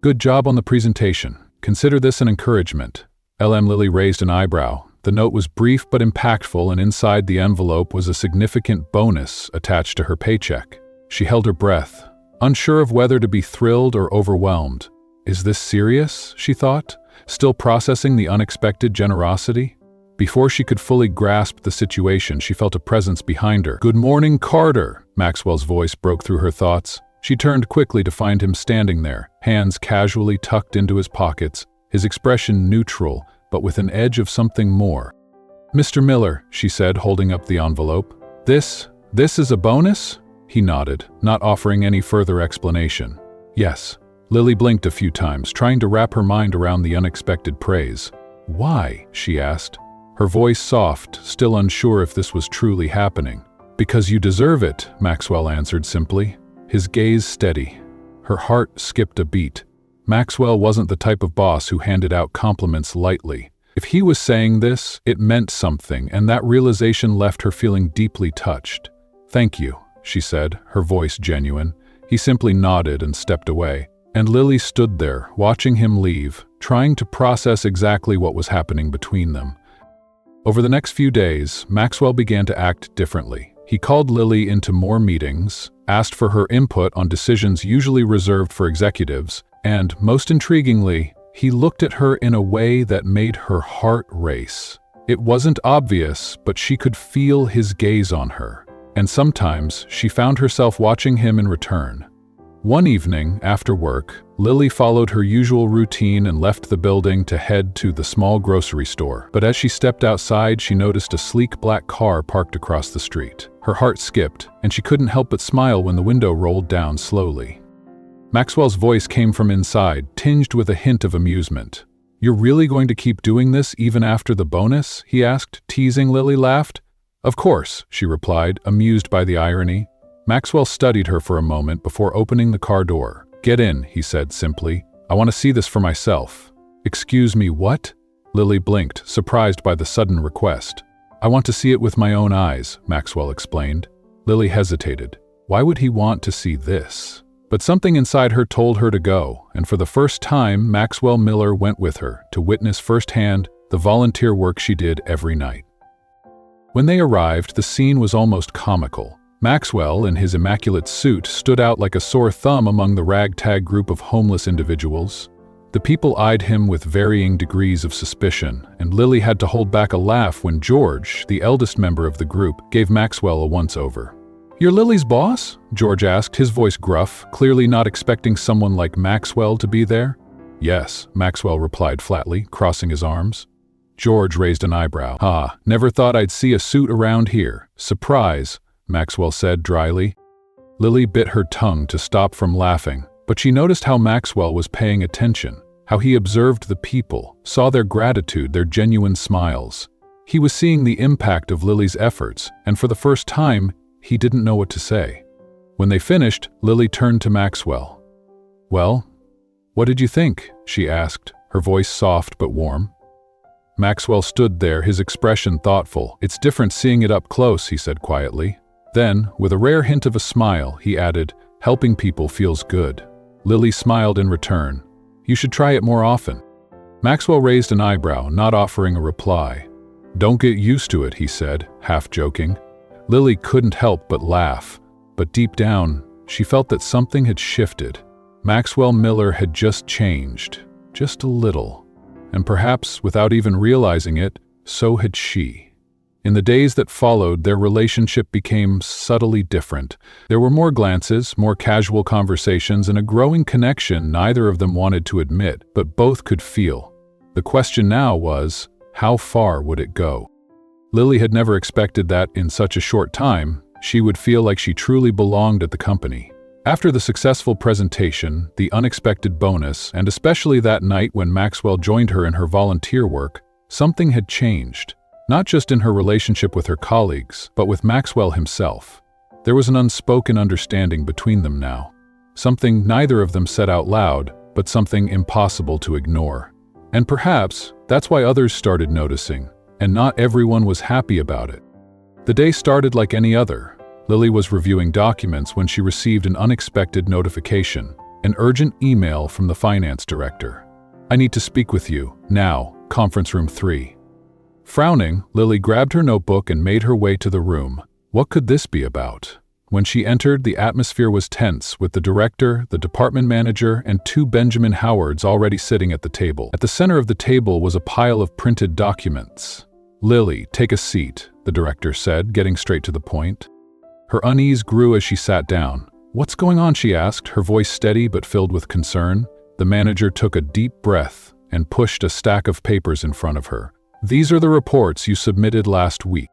"Good job on the presentation. Consider this an encouragement." Lily raised an eyebrow. The note was brief but impactful, and inside the envelope was a significant bonus attached to her paycheck. She held her breath, unsure of whether to be thrilled or overwhelmed. "Is this serious?" she thought, still processing the unexpected generosity. Before she could fully grasp the situation, she felt a presence behind her. "Good morning, Carter!" Maxwell's voice broke through her thoughts. She turned quickly to find him standing there, hands casually tucked into his pockets, his expression neutral, but with an edge of something more. "Mr. Miller," she said, holding up the envelope. This is a bonus?" He nodded, not offering any further explanation. "Yes." Lily blinked a few times, trying to wrap her mind around the unexpected praise. "Why?" she asked, her voice soft, still unsure if this was truly happening. "Because you deserve it," Maxwell answered simply, his gaze steady. Her heart skipped a beat. Maxwell wasn't the type of boss who handed out compliments lightly. If he was saying this, it meant something, and that realization left her feeling deeply touched. "Thank you," she said, her voice genuine. He simply nodded and stepped away, and Lily stood there, watching him leave, trying to process exactly what was happening between them. Over the next few days, Maxwell began to act differently. He called Lily into more meetings, asked for her input on decisions usually reserved for executives, and, most intriguingly, he looked at her in a way that made her heart race. It wasn't obvious, but she could feel his gaze on her, and sometimes she found herself watching him in return. One evening, after work, Lily followed her usual routine and left the building to head to the small grocery store. But as she stepped outside, she noticed a sleek black car parked across the street. Her heart skipped, and she couldn't help but smile when the window rolled down slowly. Maxwell's voice came from inside, tinged with a hint of amusement. "You're really going to keep doing this even after the bonus?" he asked, teasing. Lily laughed. "Of course," she replied, amused by the irony. Maxwell studied her for a moment before opening the car door. "Get in," he said simply. "I want to see this for myself." "Excuse me, what?" Lily blinked, surprised by the sudden request. "I want to see it with my own eyes," Maxwell explained. Lily hesitated. Why would he want to see this? But something inside her told her to go, and for the first time, Maxwell Miller went with her to witness firsthand the volunteer work she did every night. When they arrived, the scene was almost comical. Maxwell, in his immaculate suit, stood out like a sore thumb among the ragtag group of homeless individuals. The people eyed him with varying degrees of suspicion, and Lily had to hold back a laugh when George, the eldest member of the group, gave Maxwell a once-over. "You're Lily's boss?" George asked, his voice gruff, clearly not expecting someone like Maxwell to be there. "Yes," Maxwell replied flatly, crossing his arms. George raised an eyebrow. Never thought I'd see a suit around here. Surprise," Maxwell said dryly. Lily bit her tongue to stop from laughing, but she noticed how Maxwell was paying attention, how he observed the people, saw their gratitude, their genuine smiles. He was seeing the impact of Lily's efforts, and for the first time, he didn't know what to say. When they finished, Lily turned to Maxwell. "Well, what did you think?" she asked, her voice soft but warm. Maxwell stood there, his expression thoughtful. "It's different seeing it up close," he said quietly. Then, with a rare hint of a smile, he added, "Helping people feels good." Lily smiled in return. "You should try it more often." Maxwell raised an eyebrow, not offering a reply. "Don't get used to it," he said, half joking. Lily couldn't help but laugh, but deep down, she felt that something had shifted. Maxwell Miller had just changed, just a little. And perhaps, without even realizing it, so had she. In the days that followed, their relationship became subtly different. There were more glances, more casual conversations, and a growing connection neither of them wanted to admit, but both could feel. The question now was, how far would it go? Lily had never expected that, in such a short time, she would feel like she truly belonged at the company. After the successful presentation, the unexpected bonus, and especially that night when Maxwell joined her in her volunteer work, something had changed. Not just in her relationship with her colleagues, but with Maxwell himself. There was an unspoken understanding between them now. Something neither of them said out loud, but something impossible to ignore. And perhaps that's why others started noticing, and not everyone was happy about it. The day started like any other. Lily was reviewing documents when she received an unexpected notification, an urgent email from the finance director. "I need to speak with you, now, conference room 3. Frowning, Lily grabbed her notebook and made her way to the room. What could this be about? When she entered, the atmosphere was tense, with the director, the department manager, and 2 Benjamin Howards already sitting at the table. At the center of the table was a pile of printed documents. "Lily, take a seat," the director said, getting straight to the point. Her unease grew as she sat down. "What's going on?" she asked, her voice steady but filled with concern. The manager took a deep breath and pushed a stack of papers in front of her. "These are the reports you submitted last week."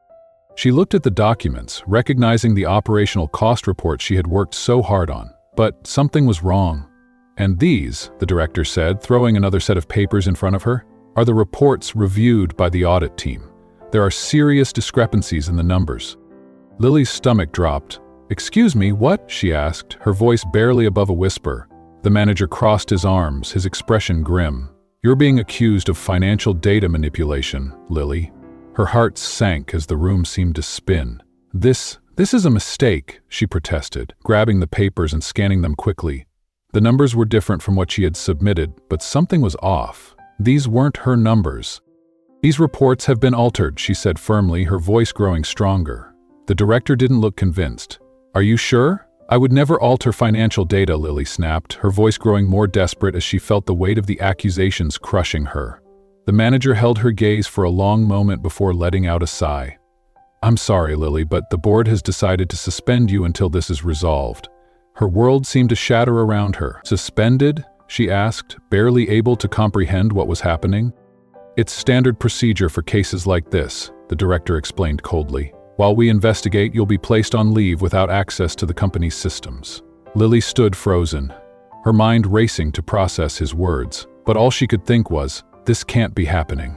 She looked at the documents, recognizing the operational cost report she had worked so hard on. But something was wrong. "And these," the director said, throwing another set of papers in front of her, "are the reports reviewed by the audit team. There are serious discrepancies in the numbers." Lily's stomach dropped. "Excuse me, what?" she asked, her voice barely above a whisper. The manager crossed his arms, his expression grim. "You're being accused of financial data manipulation, Lily." Her heart sank as the room seemed to spin. This is a mistake," she protested, grabbing the papers and scanning them quickly. The numbers were different from what she had submitted, but something was off. These weren't her numbers. "These reports have been altered," she said firmly, her voice growing stronger. The director didn't look convinced. "Are you sure?" "I would never alter financial data," Lily snapped, her voice growing more desperate as she felt the weight of the accusations crushing her. The manager held her gaze for a long moment before letting out a sigh. "I'm sorry, Lily, but the board has decided to suspend you until this is resolved." Her world seemed to shatter around her. "Suspended?" she asked, barely able to comprehend what was happening. "It's standard procedure for cases like this," the director explained coldly. "While we investigate, you'll be placed on leave without access to the company's systems." Lily stood frozen. her mind racing to process his words, but all she could think was, "This can't be happening."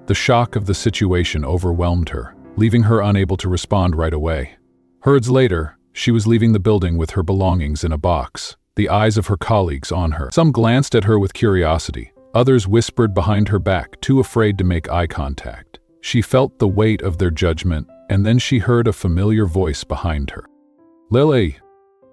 The shock of the situation overwhelmed her, leaving her unable to respond right away. Herds later, she was leaving the building with her belongings in a box, the eyes of her colleagues on her. Some glanced at her with curiosity, others whispered behind her back, too afraid to make eye contact. She felt the weight of their judgment, and then she heard a familiar voice behind her. "Lily!"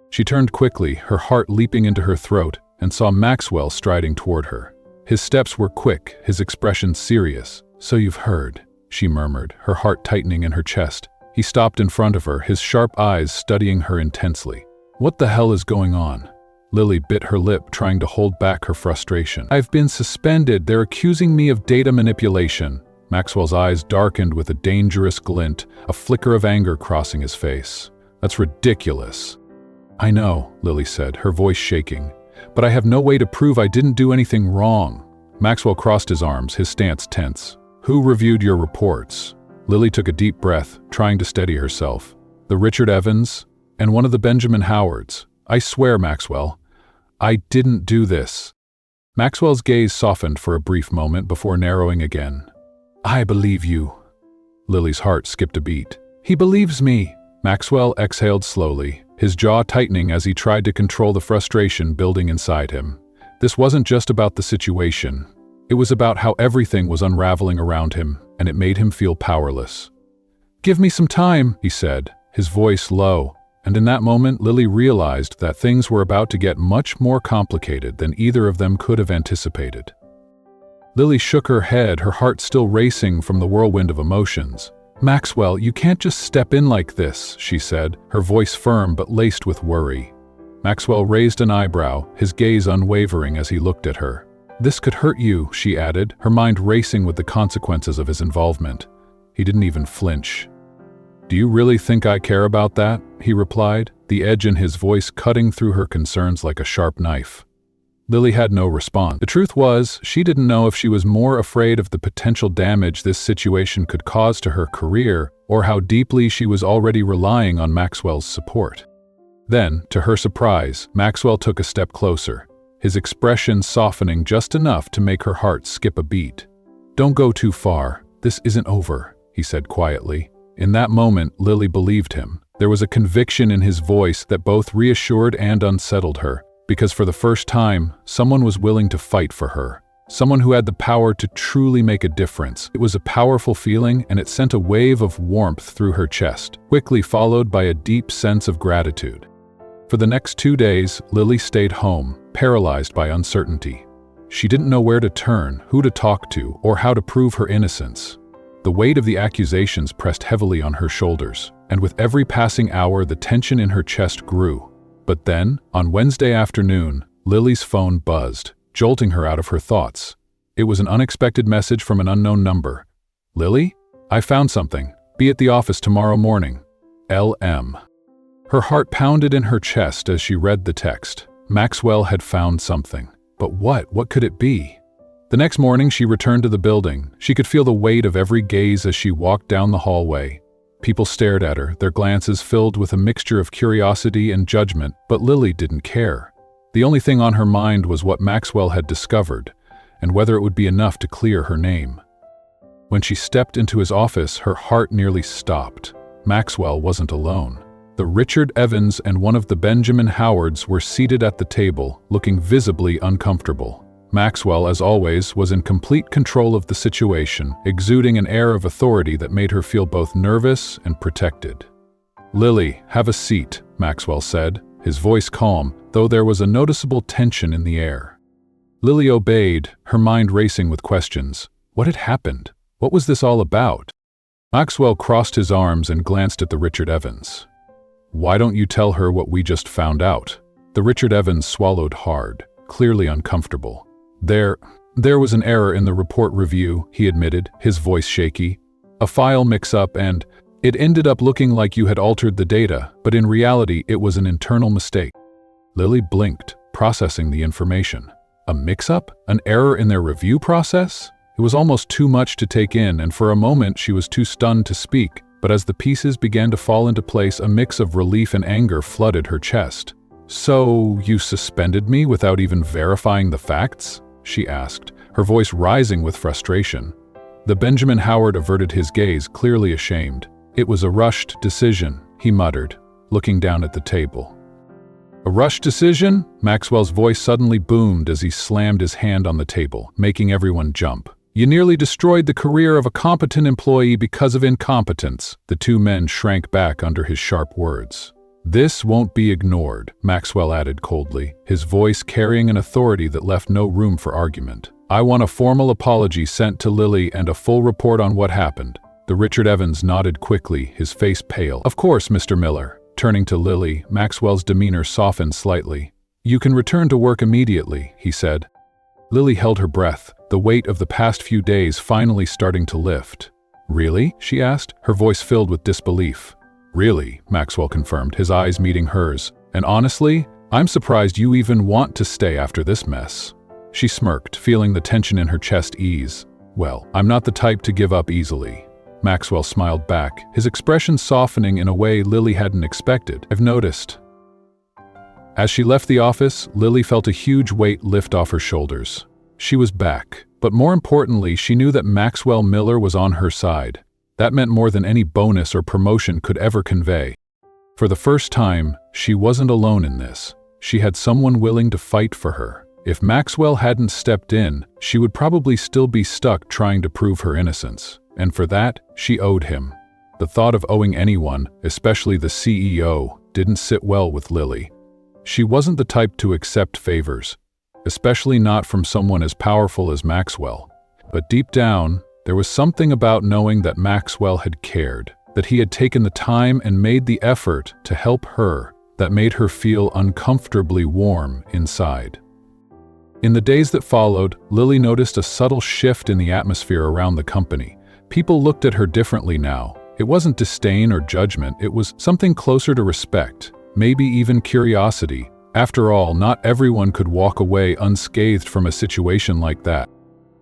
She turned quickly, her heart leaping into her throat, and saw Maxwell striding toward her. His steps were quick, his expression serious. "So you've heard," she murmured, her heart tightening in her chest. He stopped in front of her, his sharp eyes studying her intensely. "What the hell is going on?" Lily bit her lip, trying to hold back her frustration. "I've been suspended. They're accusing me of data manipulation." Maxwell's eyes darkened with a dangerous glint, a flicker of anger crossing his face. "That's ridiculous." "I know," Lily said, her voice shaking, "but I have no way to prove I didn't do anything wrong." Maxwell crossed his arms, his stance tense. "Who reviewed your reports?" Lily took a deep breath, trying to steady herself. "The Richard Evans and one of the Benjamin Howards. I swear, Maxwell, I didn't do this." Maxwell's gaze softened for a brief moment before narrowing again. "I believe you." Lily's heart skipped a beat. "He believes me." Maxwell exhaled slowly, his jaw tightening as he tried to control the frustration building inside him. This wasn't just about the situation. It was about how everything was unraveling around him, and it made him feel powerless. "Give me some time," he said, his voice low, and in that moment Lily realized that things were about to get much more complicated than either of them could have anticipated. Lily shook her head, her heart still racing from the whirlwind of emotions. "Maxwell, you can't just step in like this," she said, her voice firm but laced with worry. Maxwell raised an eyebrow, his gaze unwavering as he looked at her. "This could hurt you," she added, her mind racing with the consequences of his involvement. He didn't even flinch. "Do you really think I care about that?" he replied, the edge in his voice cutting through her concerns like a sharp knife. Lily had no response. The truth was, she didn't know if she was more afraid of the potential damage this situation could cause to her career, or how deeply she was already relying on Maxwell's support. Then, to her surprise, Maxwell took a step closer, his expression softening just enough to make her heart skip a beat. "Don't go too far. This isn't over," he said quietly. In that moment, Lily believed him. There was a conviction in his voice that both reassured and unsettled her, because for the first time, someone was willing to fight for her. Someone who had the power to truly make a difference. It was a powerful feeling, and it sent a wave of warmth through her chest, quickly followed by a deep sense of gratitude. For the next 2 days, Lily stayed home, paralyzed by uncertainty. She didn't know where to turn, who to talk to, or how to prove her innocence. The weight of the accusations pressed heavily on her shoulders, and with every passing hour the tension in her chest grew. But then, on Wednesday afternoon, Lily's phone buzzed, jolting her out of her thoughts. It was an unexpected message from an unknown number. "Lily? I found something. Be at the office tomorrow morning. LM." Her heart pounded in her chest as she read the text. Maxwell had found something. But what? What could it be? The next morning she returned to the building. She could feel the weight of every gaze as she walked down the hallway. People stared at her, their glances filled with a mixture of curiosity and judgment, but Lily didn't care. The only thing on her mind was what Maxwell had discovered, and whether it would be enough to clear her name. When she stepped into his office, her heart nearly stopped. Maxwell wasn't alone. The Richard Evans and one of the Benjamin Howards were seated at the table, looking visibly uncomfortable. Maxwell, as always, was in complete control of the situation, exuding an air of authority that made her feel both nervous and protected. "Lily, have a seat," Maxwell said, his voice calm, though there was a noticeable tension in the air. Lily obeyed, her mind racing with questions. What had happened? What was this all about? Maxwell crossed his arms and glanced at the Richard Evans. "Why don't you tell her what we just found out?" The Richard Evans swallowed hard, clearly uncomfortable. There was an error in the report review," he admitted, his voice shaky. "A file mix-up, and it ended up looking like you had altered the data, but in reality it was an internal mistake." Lily blinked, processing the information. A mix-up? An error in their review process? It was almost too much to take in, and for a moment she was too stunned to speak, but as the pieces began to fall into place, a mix of relief and anger flooded her chest. "So you suspended me without even verifying the facts?" she asked, her voice rising with frustration. The Benjamin Howard averted his gaze, clearly ashamed. "It was a rushed decision," he muttered, looking down at the table. "A rushed decision?" Maxwell's voice suddenly boomed as he slammed his hand on the table, making everyone jump. "You nearly destroyed the career of a competent employee because of incompetence." The two men shrank back under his sharp words. "This won't be ignored," Maxwell added coldly, his voice carrying an authority that left no room for argument. "I want a formal apology sent to Lily and a full report on what happened." The Richard Evans nodded quickly, his face pale. "Of course, Mr. Miller." Turning to Lily, Maxwell's demeanor softened slightly. "You can return to work immediately," he said. Lily held her breath, the weight of the past few days finally starting to lift. "Really?" she asked, her voice filled with disbelief. "Really," Maxwell confirmed, his eyes meeting hers. "And honestly, I'm surprised you even want to stay after this mess." She smirked, feeling the tension in her chest ease. "Well, I'm not the type to give up easily." Maxwell smiled back, his expression softening in a way Lily hadn't expected. "I've noticed." As she left the office, Lily felt a huge weight lift off her shoulders. She was back, but more importantly, she knew that Maxwell Miller was on her side. That meant more than any bonus or promotion could ever convey. For the first time, she wasn't alone in this. She had someone willing to fight for her. If Maxwell hadn't stepped in, she would probably still be stuck trying to prove her innocence. And for that, she owed him. The thought of owing anyone, especially the CEO, didn't sit well with Lily. She wasn't the type to accept favors, especially not from someone as powerful as Maxwell. But deep down, there was something about knowing that Maxwell had cared, that he had taken the time and made the effort to help her, that made her feel uncomfortably warm inside. In the days that followed, Lily noticed a subtle shift in the atmosphere around the company. People looked at her differently now. It wasn't disdain or judgment, it was something closer to respect, maybe even curiosity. After all, not everyone could walk away unscathed from a situation like that.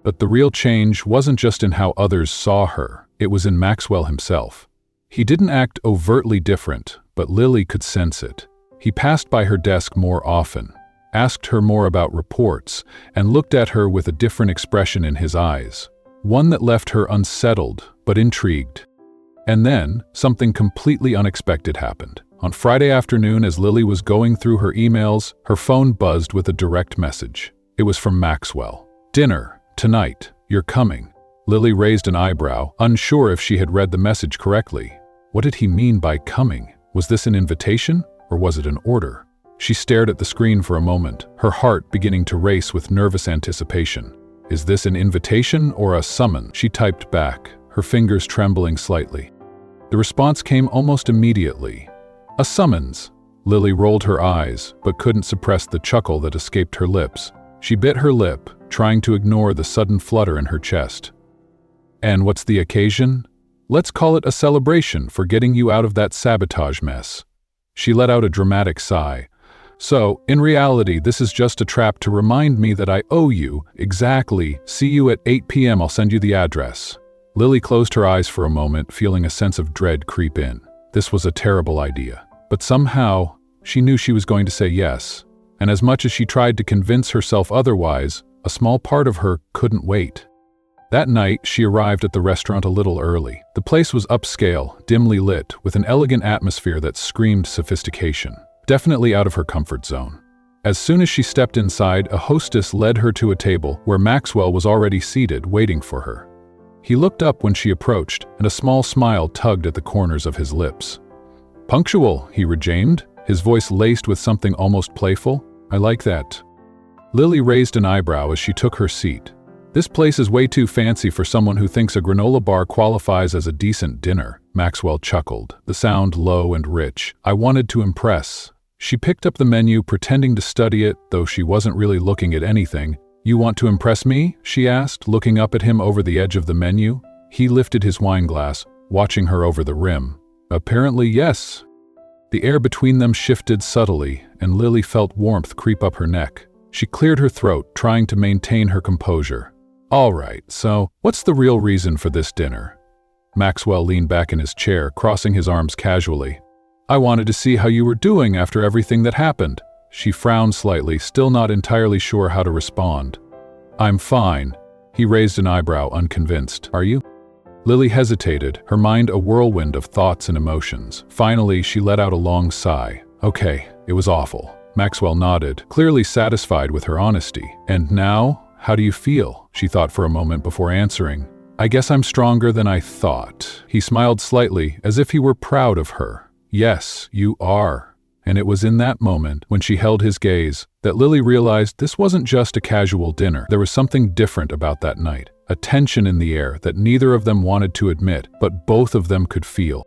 But the real change wasn't just in how others saw her, it was in Maxwell himself. He didn't act overtly different, but Lily could sense it. He passed by her desk more often, asked her more about reports, and looked at her with a different expression in his eyes. One that left her unsettled, but intrigued. And then, something completely unexpected happened. On Friday afternoon, as Lily was going through her emails, her phone buzzed with a direct message. It was from Maxwell. "Dinner, tonight, you're coming." Lily raised an eyebrow, unsure if she had read the message correctly. What did he mean by coming? Was this an invitation, or was it an order? She stared at the screen for a moment, her heart beginning to race with nervous anticipation. "Is this an invitation or a summons?" she typed back, her fingers trembling slightly. The response came almost immediately. "A summons." Lily rolled her eyes, but couldn't suppress the chuckle that escaped her lips. She bit her lip, trying to ignore the sudden flutter in her chest. "And what's the occasion?" "Let's call it a celebration for getting you out of that sabotage mess." She let out a dramatic sigh. "So, in reality, this is just a trap to remind me that I owe you. Exactly. See you at 8 p.m. I'll send you the address." Lily closed her eyes for a moment, feeling a sense of dread creep in. This was a terrible idea. But somehow, she knew she was going to say yes. And as much as she tried to convince herself otherwise, a small part of her couldn't wait. That night, she arrived at the restaurant a little early. The place was upscale, dimly lit, with an elegant atmosphere that screamed sophistication. Definitely out of her comfort zone. As soon as she stepped inside, a hostess led her to a table where Maxwell was already seated, waiting for her. He looked up when she approached, and a small smile tugged at the corners of his lips. "Punctual," he rejoined, his voice laced with something almost playful. "I like that." Lily raised an eyebrow as she took her seat. "This place is way too fancy for someone who thinks a granola bar qualifies as a decent dinner," Maxwell chuckled, the sound low and rich. "I wanted to impress." She picked up the menu, pretending to study it, though she wasn't really looking at anything. "You want to impress me?" she asked, looking up at him over the edge of the menu. He lifted his wine glass, watching her over the rim. "Apparently, yes." The air between them shifted subtly, and Lily felt warmth creep up her neck. She cleared her throat, trying to maintain her composure. "All right, so what's the real reason for this dinner?" Maxwell leaned back in his chair, crossing his arms casually. "I wanted to see how you were doing after everything that happened." She frowned slightly, still not entirely sure how to respond. "I'm fine." He raised an eyebrow, unconvinced. "Are you?" Lily hesitated, her mind a whirlwind of thoughts and emotions. Finally, she let out a long sigh. "Okay, it was awful." Maxwell nodded, clearly satisfied with her honesty. "And now, how do you feel?" She thought for a moment before answering. "I guess I'm stronger than I thought." He smiled slightly, as if he were proud of her. "Yes, you are." And it was in that moment, when she held his gaze, that Lily realized this wasn't just a casual dinner. There was something different about that night, a tension in the air that neither of them wanted to admit, but both of them could feel.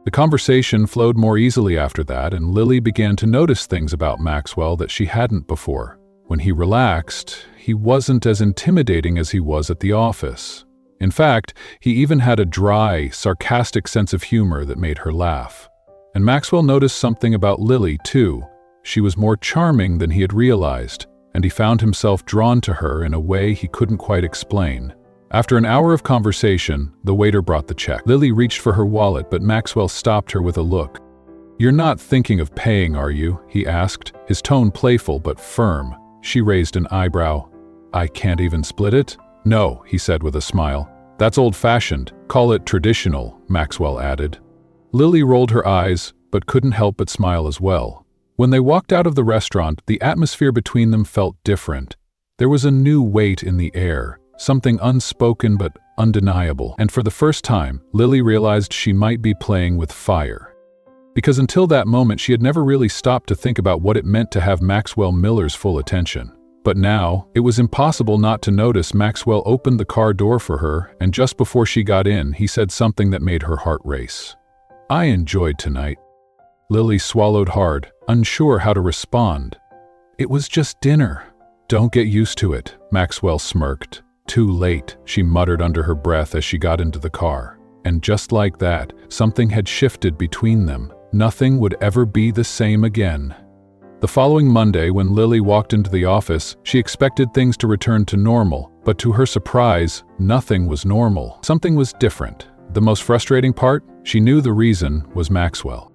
The conversation flowed more easily after that, and Lily began to notice things about Maxwell that she hadn't before. When he relaxed, he wasn't as intimidating as he was at the office. In fact, he even had a dry, sarcastic sense of humor that made her laugh. And Maxwell noticed something about Lily, too. She was more charming than he had realized, and he found himself drawn to her in a way he couldn't quite explain. After an hour of conversation, the waiter brought the check. Lily reached for her wallet, but Maxwell stopped her with a look. "You're not thinking of paying, are you?" he asked, his tone playful but firm. She raised an eyebrow. "I can't even split it?" "No," he said with a smile. "That's old-fashioned. Call it traditional," Maxwell added. Lily rolled her eyes, but couldn't help but smile as well. When they walked out of the restaurant, the atmosphere between them felt different. There was a new weight in the air, something unspoken but undeniable, and for the first time, Lily realized she might be playing with fire. Because until that moment, she had never really stopped to think about what it meant to have Maxwell Miller's full attention. But now, it was impossible not to notice. Maxwell opened the car door for her, and just before she got in, he said something that made her heart race. "I enjoyed tonight." Lily swallowed hard, unsure how to respond. "It was just dinner." "Don't get used to it," Maxwell smirked. "Too late," she muttered under her breath as she got into the car. And just like that, something had shifted between them. Nothing would ever be the same again. The following Monday, when Lily walked into the office, she expected things to return to normal, but to her surprise, nothing was normal. Something was different. The most frustrating part? She knew the reason was Maxwell.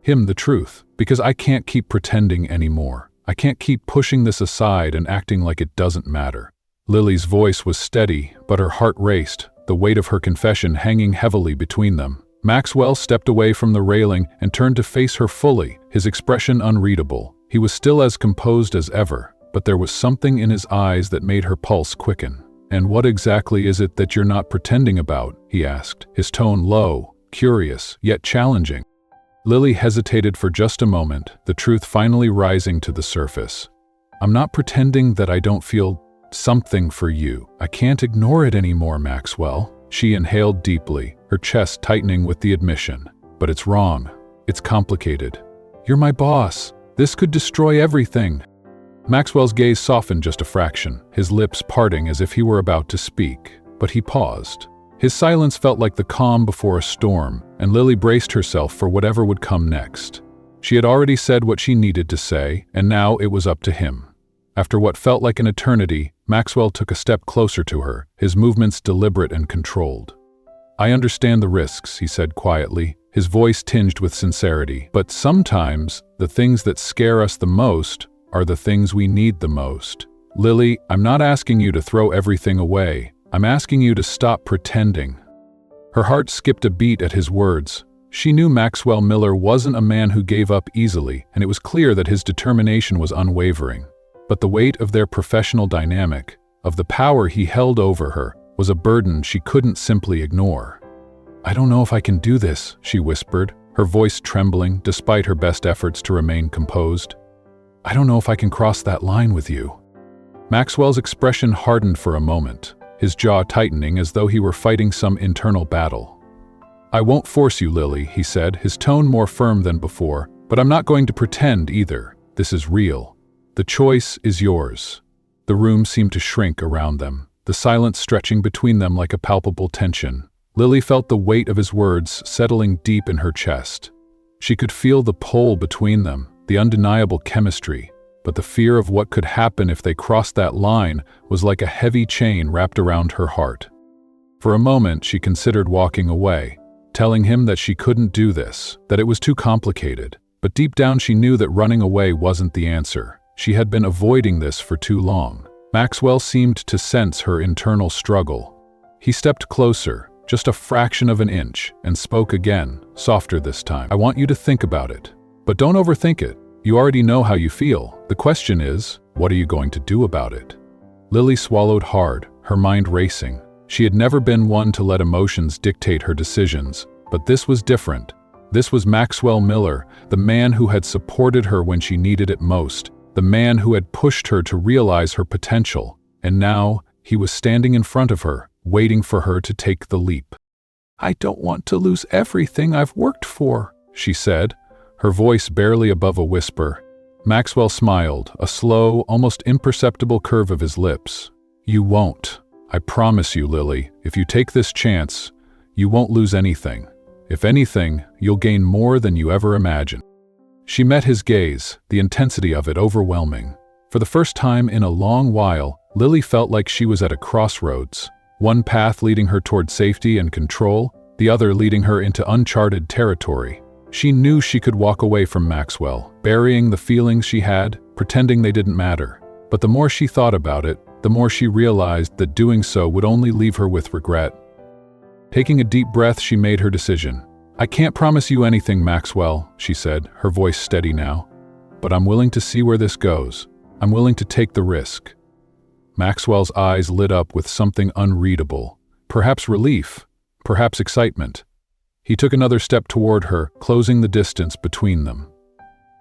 Him, the truth, because I can't keep pretending anymore. I can't keep pushing this aside and acting like it doesn't matter. Lily's voice was steady, but her heart raced, the weight of her confession hanging heavily between them. Maxwell stepped away from the railing and turned to face her fully, his expression unreadable. He was still as composed as ever, but there was something in his eyes that made her pulse quicken. "And what exactly is it that you're not pretending about?" he asked, his tone low, curious, yet challenging. Lily hesitated for just a moment, the truth finally rising to the surface. "I'm not pretending that I don't feel something for you. I can't ignore it anymore, Maxwell." She inhaled deeply, her chest tightening with the admission. "But it's wrong. It's complicated. You're my boss. This could destroy everything." Maxwell's gaze softened just a fraction, his lips parting as if he were about to speak, but he paused. His silence felt like the calm before a storm, and Lily braced herself for whatever would come next. She had already said what she needed to say, and now it was up to him. After what felt like an eternity, Maxwell took a step closer to her, his movements deliberate and controlled. "I understand the risks," he said quietly, his voice tinged with sincerity. "But sometimes, the things that scare us the most are the things we need the most. Lily, I'm not asking you to throw everything away. I'm asking you to stop pretending." Her heart skipped a beat at his words. She knew Maxwell Miller wasn't a man who gave up easily, and it was clear that his determination was unwavering. But the weight of their professional dynamic, of the power he held over her, was a burden she couldn't simply ignore. "I don't know if I can do this," she whispered, her voice trembling despite her best efforts to remain composed. "I don't know if I can cross that line with you." Maxwell's expression hardened for a moment, his jaw tightening as though he were fighting some internal battle. "I won't force you, Lily," he said, his tone more firm than before, "but I'm not going to pretend either. This is real. The choice is yours." The room seemed to shrink around them, the silence stretching between them like a palpable tension. Lily felt the weight of his words settling deep in her chest. She could feel the pull between them, the undeniable chemistry, but the fear of what could happen if they crossed that line was like a heavy chain wrapped around her heart. For a moment, she considered walking away, telling him that she couldn't do this, that it was too complicated. But deep down she knew that running away wasn't the answer. She had been avoiding this for too long. Maxwell seemed to sense her internal struggle. He stepped closer, just a fraction of an inch, and spoke again, softer this time. "I want you to think about it. But don't overthink it. You already know how you feel. The question is, what are you going to do about it?" Lily swallowed hard, her mind racing. She had never been one to let emotions dictate her decisions, but this was different. This was Maxwell Miller, the man who had supported her when she needed it most, the man who had pushed her to realize her potential, and now he was standing in front of her, waiting for her to take the leap. "I don't want to lose everything I've worked for," she said, her voice barely above a whisper. Maxwell smiled, a slow, almost imperceptible curve of his lips. "You won't. I promise you, Lily, if you take this chance, you won't lose anything. If anything, you'll gain more than you ever imagined." She met his gaze, the intensity of it overwhelming. For the first time in a long while, Lily felt like she was at a crossroads, one path leading her toward safety and control, the other leading her into uncharted territory. She knew she could walk away from Maxwell, burying the feelings she had, pretending they didn't matter. But the more she thought about it, the more she realized that doing so would only leave her with regret. Taking a deep breath, she made her decision. "I can't promise you anything, Maxwell," she said, her voice steady now. "But I'm willing to see where this goes. I'm willing to take the risk." Maxwell's eyes lit up with something unreadable. Perhaps relief, perhaps excitement. He took another step toward her, closing the distance between them.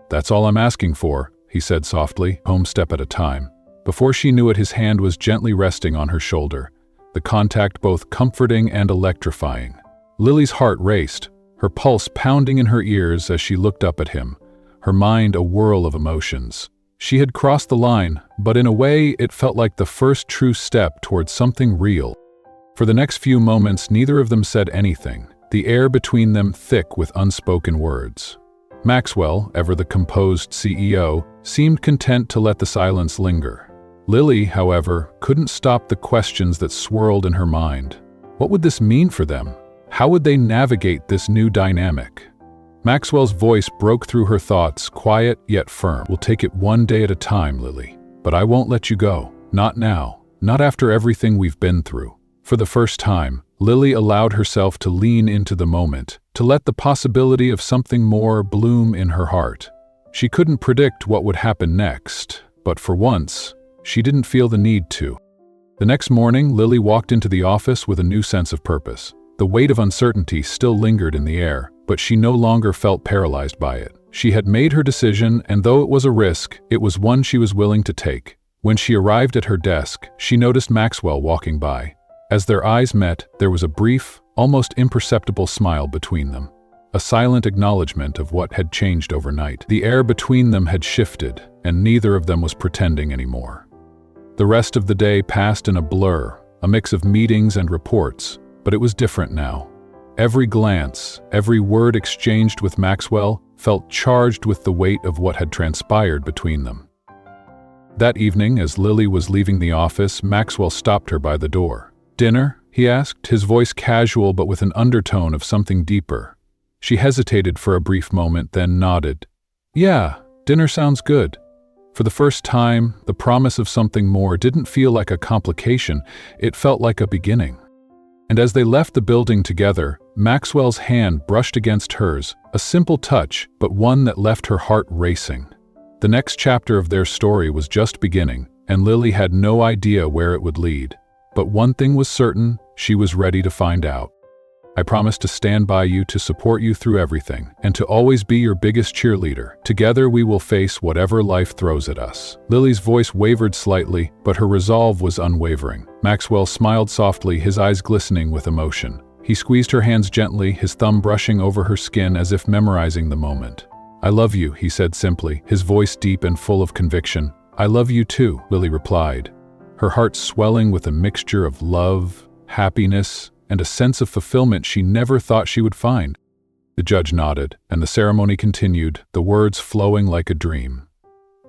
"That's all I'm asking for," he said softly, home step at a time. Before she knew it, his hand was gently resting on her shoulder, the contact both comforting and electrifying. Lily's heart raced, her pulse pounding in her ears as she looked up at him, her mind a whirl of emotions. She had crossed the line, but in a way it felt like the first true step towards something real. For the next few moments, neither of them said anything, the air between them thick with unspoken words. Maxwell, ever the composed CEO, seemed content to let the silence linger. Lily, however, couldn't stop the questions that swirled in her mind. What would this mean for them? How would they navigate this new dynamic? Maxwell's voice broke through her thoughts, quiet yet firm. "We'll take it one day at a time, Lily. But I won't let you go. Not now. Not after everything we've been through." For the first time, Lily allowed herself to lean into the moment, to let the possibility of something more bloom in her heart. She couldn't predict what would happen next, but for once, she didn't feel the need to. The next morning, Lily walked into the office with a new sense of purpose. The weight of uncertainty still lingered in the air, but she no longer felt paralyzed by it. She had made her decision, and though it was a risk, it was one she was willing to take. When she arrived at her desk, she noticed Maxwell walking by. As their eyes met, there was a brief, almost imperceptible smile between them. A silent acknowledgement of what had changed overnight. The air between them had shifted, and neither of them was pretending anymore. The rest of the day passed in a blur, a mix of meetings and reports, but it was different now. Every glance, every word exchanged with Maxwell felt charged with the weight of what had transpired between them. That evening, as Lily was leaving the office, Maxwell stopped her by the door. "Dinner?" he asked, his voice casual but with an undertone of something deeper. She hesitated for a brief moment, then nodded. "Yeah, dinner sounds good." For the first time, the promise of something more didn't feel like a complication, it felt like a beginning. And as they left the building together, Maxwell's hand brushed against hers, a simple touch, but one that left her heart racing. The next chapter of their story was just beginning, and Lily had no idea where it would lead. But one thing was certain, she was ready to find out. "I promise to stand by you, to support you through everything, and to always be your biggest cheerleader. Together we will face whatever life throws at us." Lily's voice wavered slightly, but her resolve was unwavering. Maxwell smiled softly, his eyes glistening with emotion. He squeezed her hands gently, his thumb brushing over her skin as if memorizing the moment. "I love you," he said simply, his voice deep and full of conviction. "I love you too," Lily replied, her heart swelling with a mixture of love, happiness, and a sense of fulfillment she never thought she would find. The judge nodded, and the ceremony continued, the words flowing like a dream.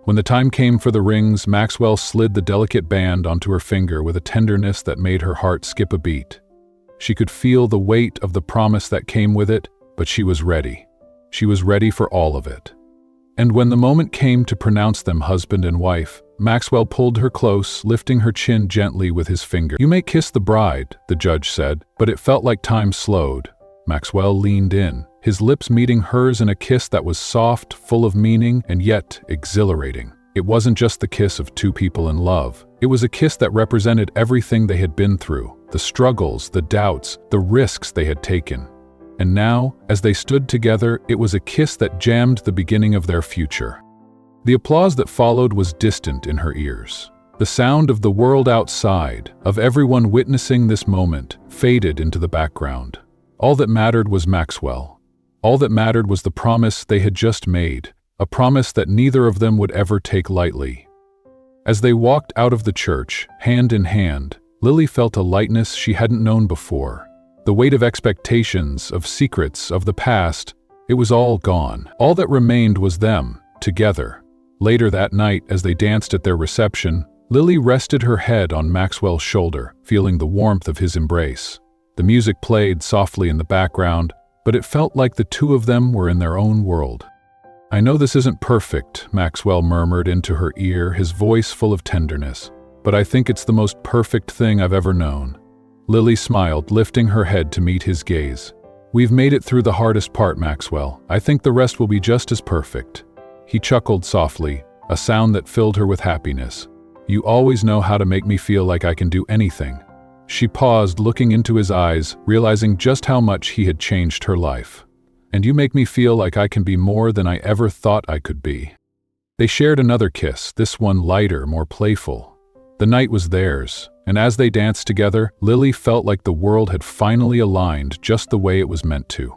When the time came for the rings, Maxwell slid the delicate band onto her finger with a tenderness that made her heart skip a beat. She could feel the weight of the promise that came with it, but she was ready. She was ready for all of it. And when the moment came to pronounce them husband and wife, Maxwell pulled her close, lifting her chin gently with his finger. "You may kiss the bride," the judge said, but it felt like time slowed. Maxwell leaned in, his lips meeting hers in a kiss that was soft, full of meaning, and yet exhilarating. It wasn't just the kiss of two people in love. It was a kiss that represented everything they had been through, the struggles, the doubts, the risks they had taken. And now, as they stood together, it was a kiss that jammed the beginning of their future. The applause that followed was distant in her ears. The sound of the world outside, of everyone witnessing this moment, faded into the background. All that mattered was Maxwell. All that mattered was the promise they had just made, a promise that neither of them would ever take lightly. As they walked out of the church, hand in hand, Lily felt a lightness she hadn't known before. The weight of expectations, of secrets, of the past, it was all gone. All that remained was them, together. Later that night, as they danced at their reception, Lily rested her head on Maxwell's shoulder, feeling the warmth of his embrace. The music played softly in the background, but it felt like the two of them were in their own world. "I know this isn't perfect," Maxwell murmured into her ear, his voice full of tenderness, "but I think it's the most perfect thing I've ever known." Lily smiled, lifting her head to meet his gaze. "We've made it through the hardest part, Maxwell. I think the rest will be just as perfect." He chuckled softly, a sound that filled her with happiness. "You always know how to make me feel like I can do anything." She paused, looking into his eyes, realizing just how much he had changed her life. "And you make me feel like I can be more than I ever thought I could be." They shared another kiss, this one lighter, more playful. The night was theirs, and as they danced together, Lily felt like the world had finally aligned just the way it was meant to.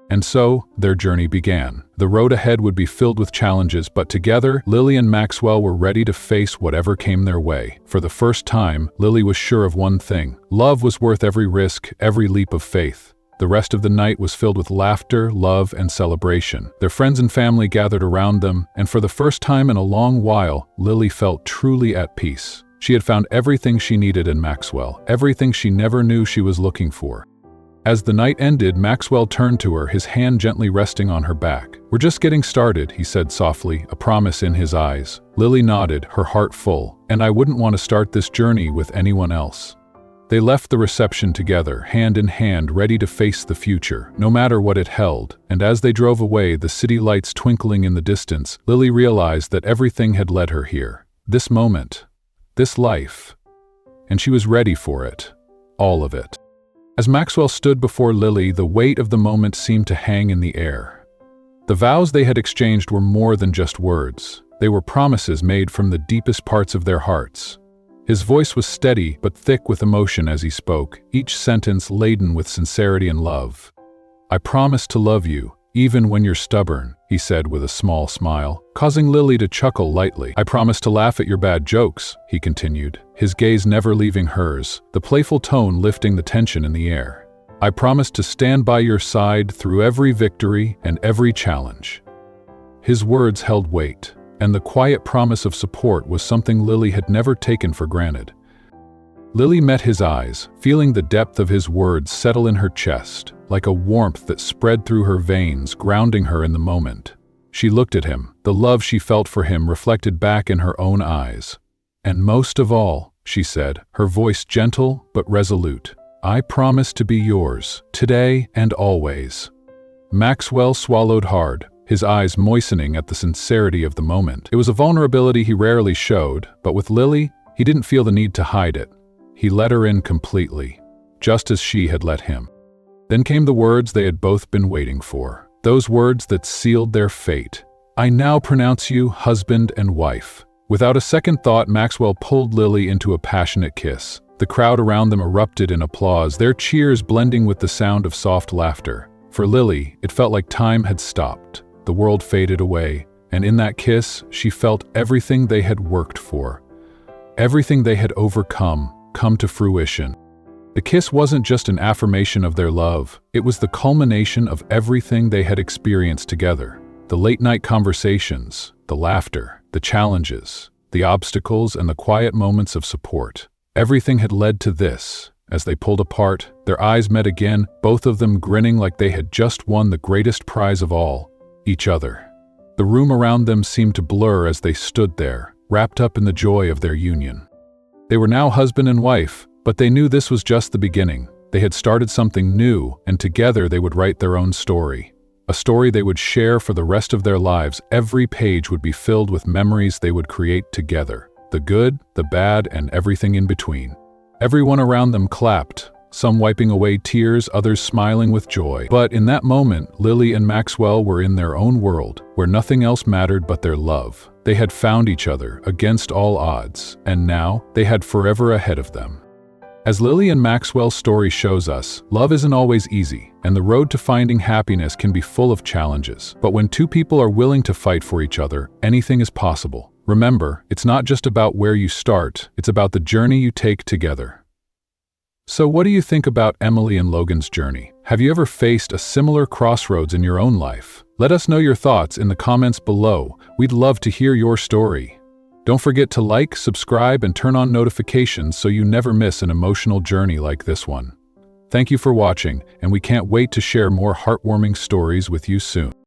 And so, their journey began. The road ahead would be filled with challenges, but together, Lily and Maxwell were ready to face whatever came their way. For the first time, Lily was sure of one thing: love was worth every risk, every leap of faith. The rest of the night was filled with laughter, love, and celebration. Their friends and family gathered around them, and for the first time in a long while, Lily felt truly at peace. She had found everything she needed in Maxwell, everything she never knew she was looking for. As the night ended, Maxwell turned to her, his hand gently resting on her back. "We're just getting started," he said softly, a promise in his eyes. Lily nodded, her heart full. "And I wouldn't want to start this journey with anyone else." They left the reception together, hand in hand, ready to face the future, no matter what it held. And as they drove away, the city lights twinkling in the distance, Lily realized that everything had led her here. This moment, this life. And she was ready for it. All of it. As Maxwell stood before Lily, the weight of the moment seemed to hang in the air. The vows they had exchanged were more than just words. They were promises made from the deepest parts of their hearts. His voice was steady but thick with emotion as he spoke, each sentence laden with sincerity and love. "I promise to love you, even when you're stubborn," he said with a small smile, causing Lily to chuckle lightly. "I promise to laugh at your bad jokes," he continued, his gaze never leaving hers, the playful tone lifting the tension in the air. "I promise to stand by your side through every victory and every challenge." His words held weight, and the quiet promise of support was something Lily had never taken for granted. Lily met his eyes, feeling the depth of his words settle in her chest, like a warmth that spread through her veins, grounding her in the moment. She looked at him, the love she felt for him reflected back in her own eyes. "And most of all," she said, her voice gentle but resolute, "I promise to be yours, today and always." Maxwell swallowed hard, his eyes moistening at the sincerity of the moment. It was a vulnerability he rarely showed, but with Lily, he didn't feel the need to hide it. He let her in completely, just as she had let him. Then came the words they had both been waiting for, those words that sealed their fate. "I now pronounce you husband and wife." Without a second thought, Maxwell pulled Lily into a passionate kiss. The crowd around them erupted in applause, their cheers blending with the sound of soft laughter. For Lily, it felt like time had stopped. The world faded away, and in that kiss, she felt everything they had worked for. Everything they had overcome, come to fruition. The kiss wasn't just an affirmation of their love, it was the culmination of everything they had experienced together. The late-night conversations, the laughter, the challenges, the obstacles, and the quiet moments of support. Everything had led to this. As they pulled apart, their eyes met again, both of them grinning like they had just won the greatest prize of all, each other. The room around them seemed to blur as they stood there, wrapped up in the joy of their union. They were now husband and wife, but they knew this was just the beginning. They had started something new, and together they would write their own story. A story they would share for the rest of their lives. Every page would be filled with memories they would create together. The good, the bad, and everything in between. Everyone around them clapped, some wiping away tears, others smiling with joy. But in that moment, Lily and Maxwell were in their own world, where nothing else mattered but their love. They had found each other against all odds, and now they had forever ahead of them. As Lily and Maxwell's story shows us, love isn't always easy, and the road to finding happiness can be full of challenges. But when two people are willing to fight for each other, anything is possible. Remember, it's not just about where you start, it's about the journey you take together. So what do you think about Emily and Logan's journey? Have you ever faced a similar crossroads in your own life? Let us know your thoughts in the comments below. We'd love to hear your story. Don't forget to like, subscribe, and turn on notifications so you never miss an emotional journey like this one. Thank you for watching, and we can't wait to share more heartwarming stories with you soon.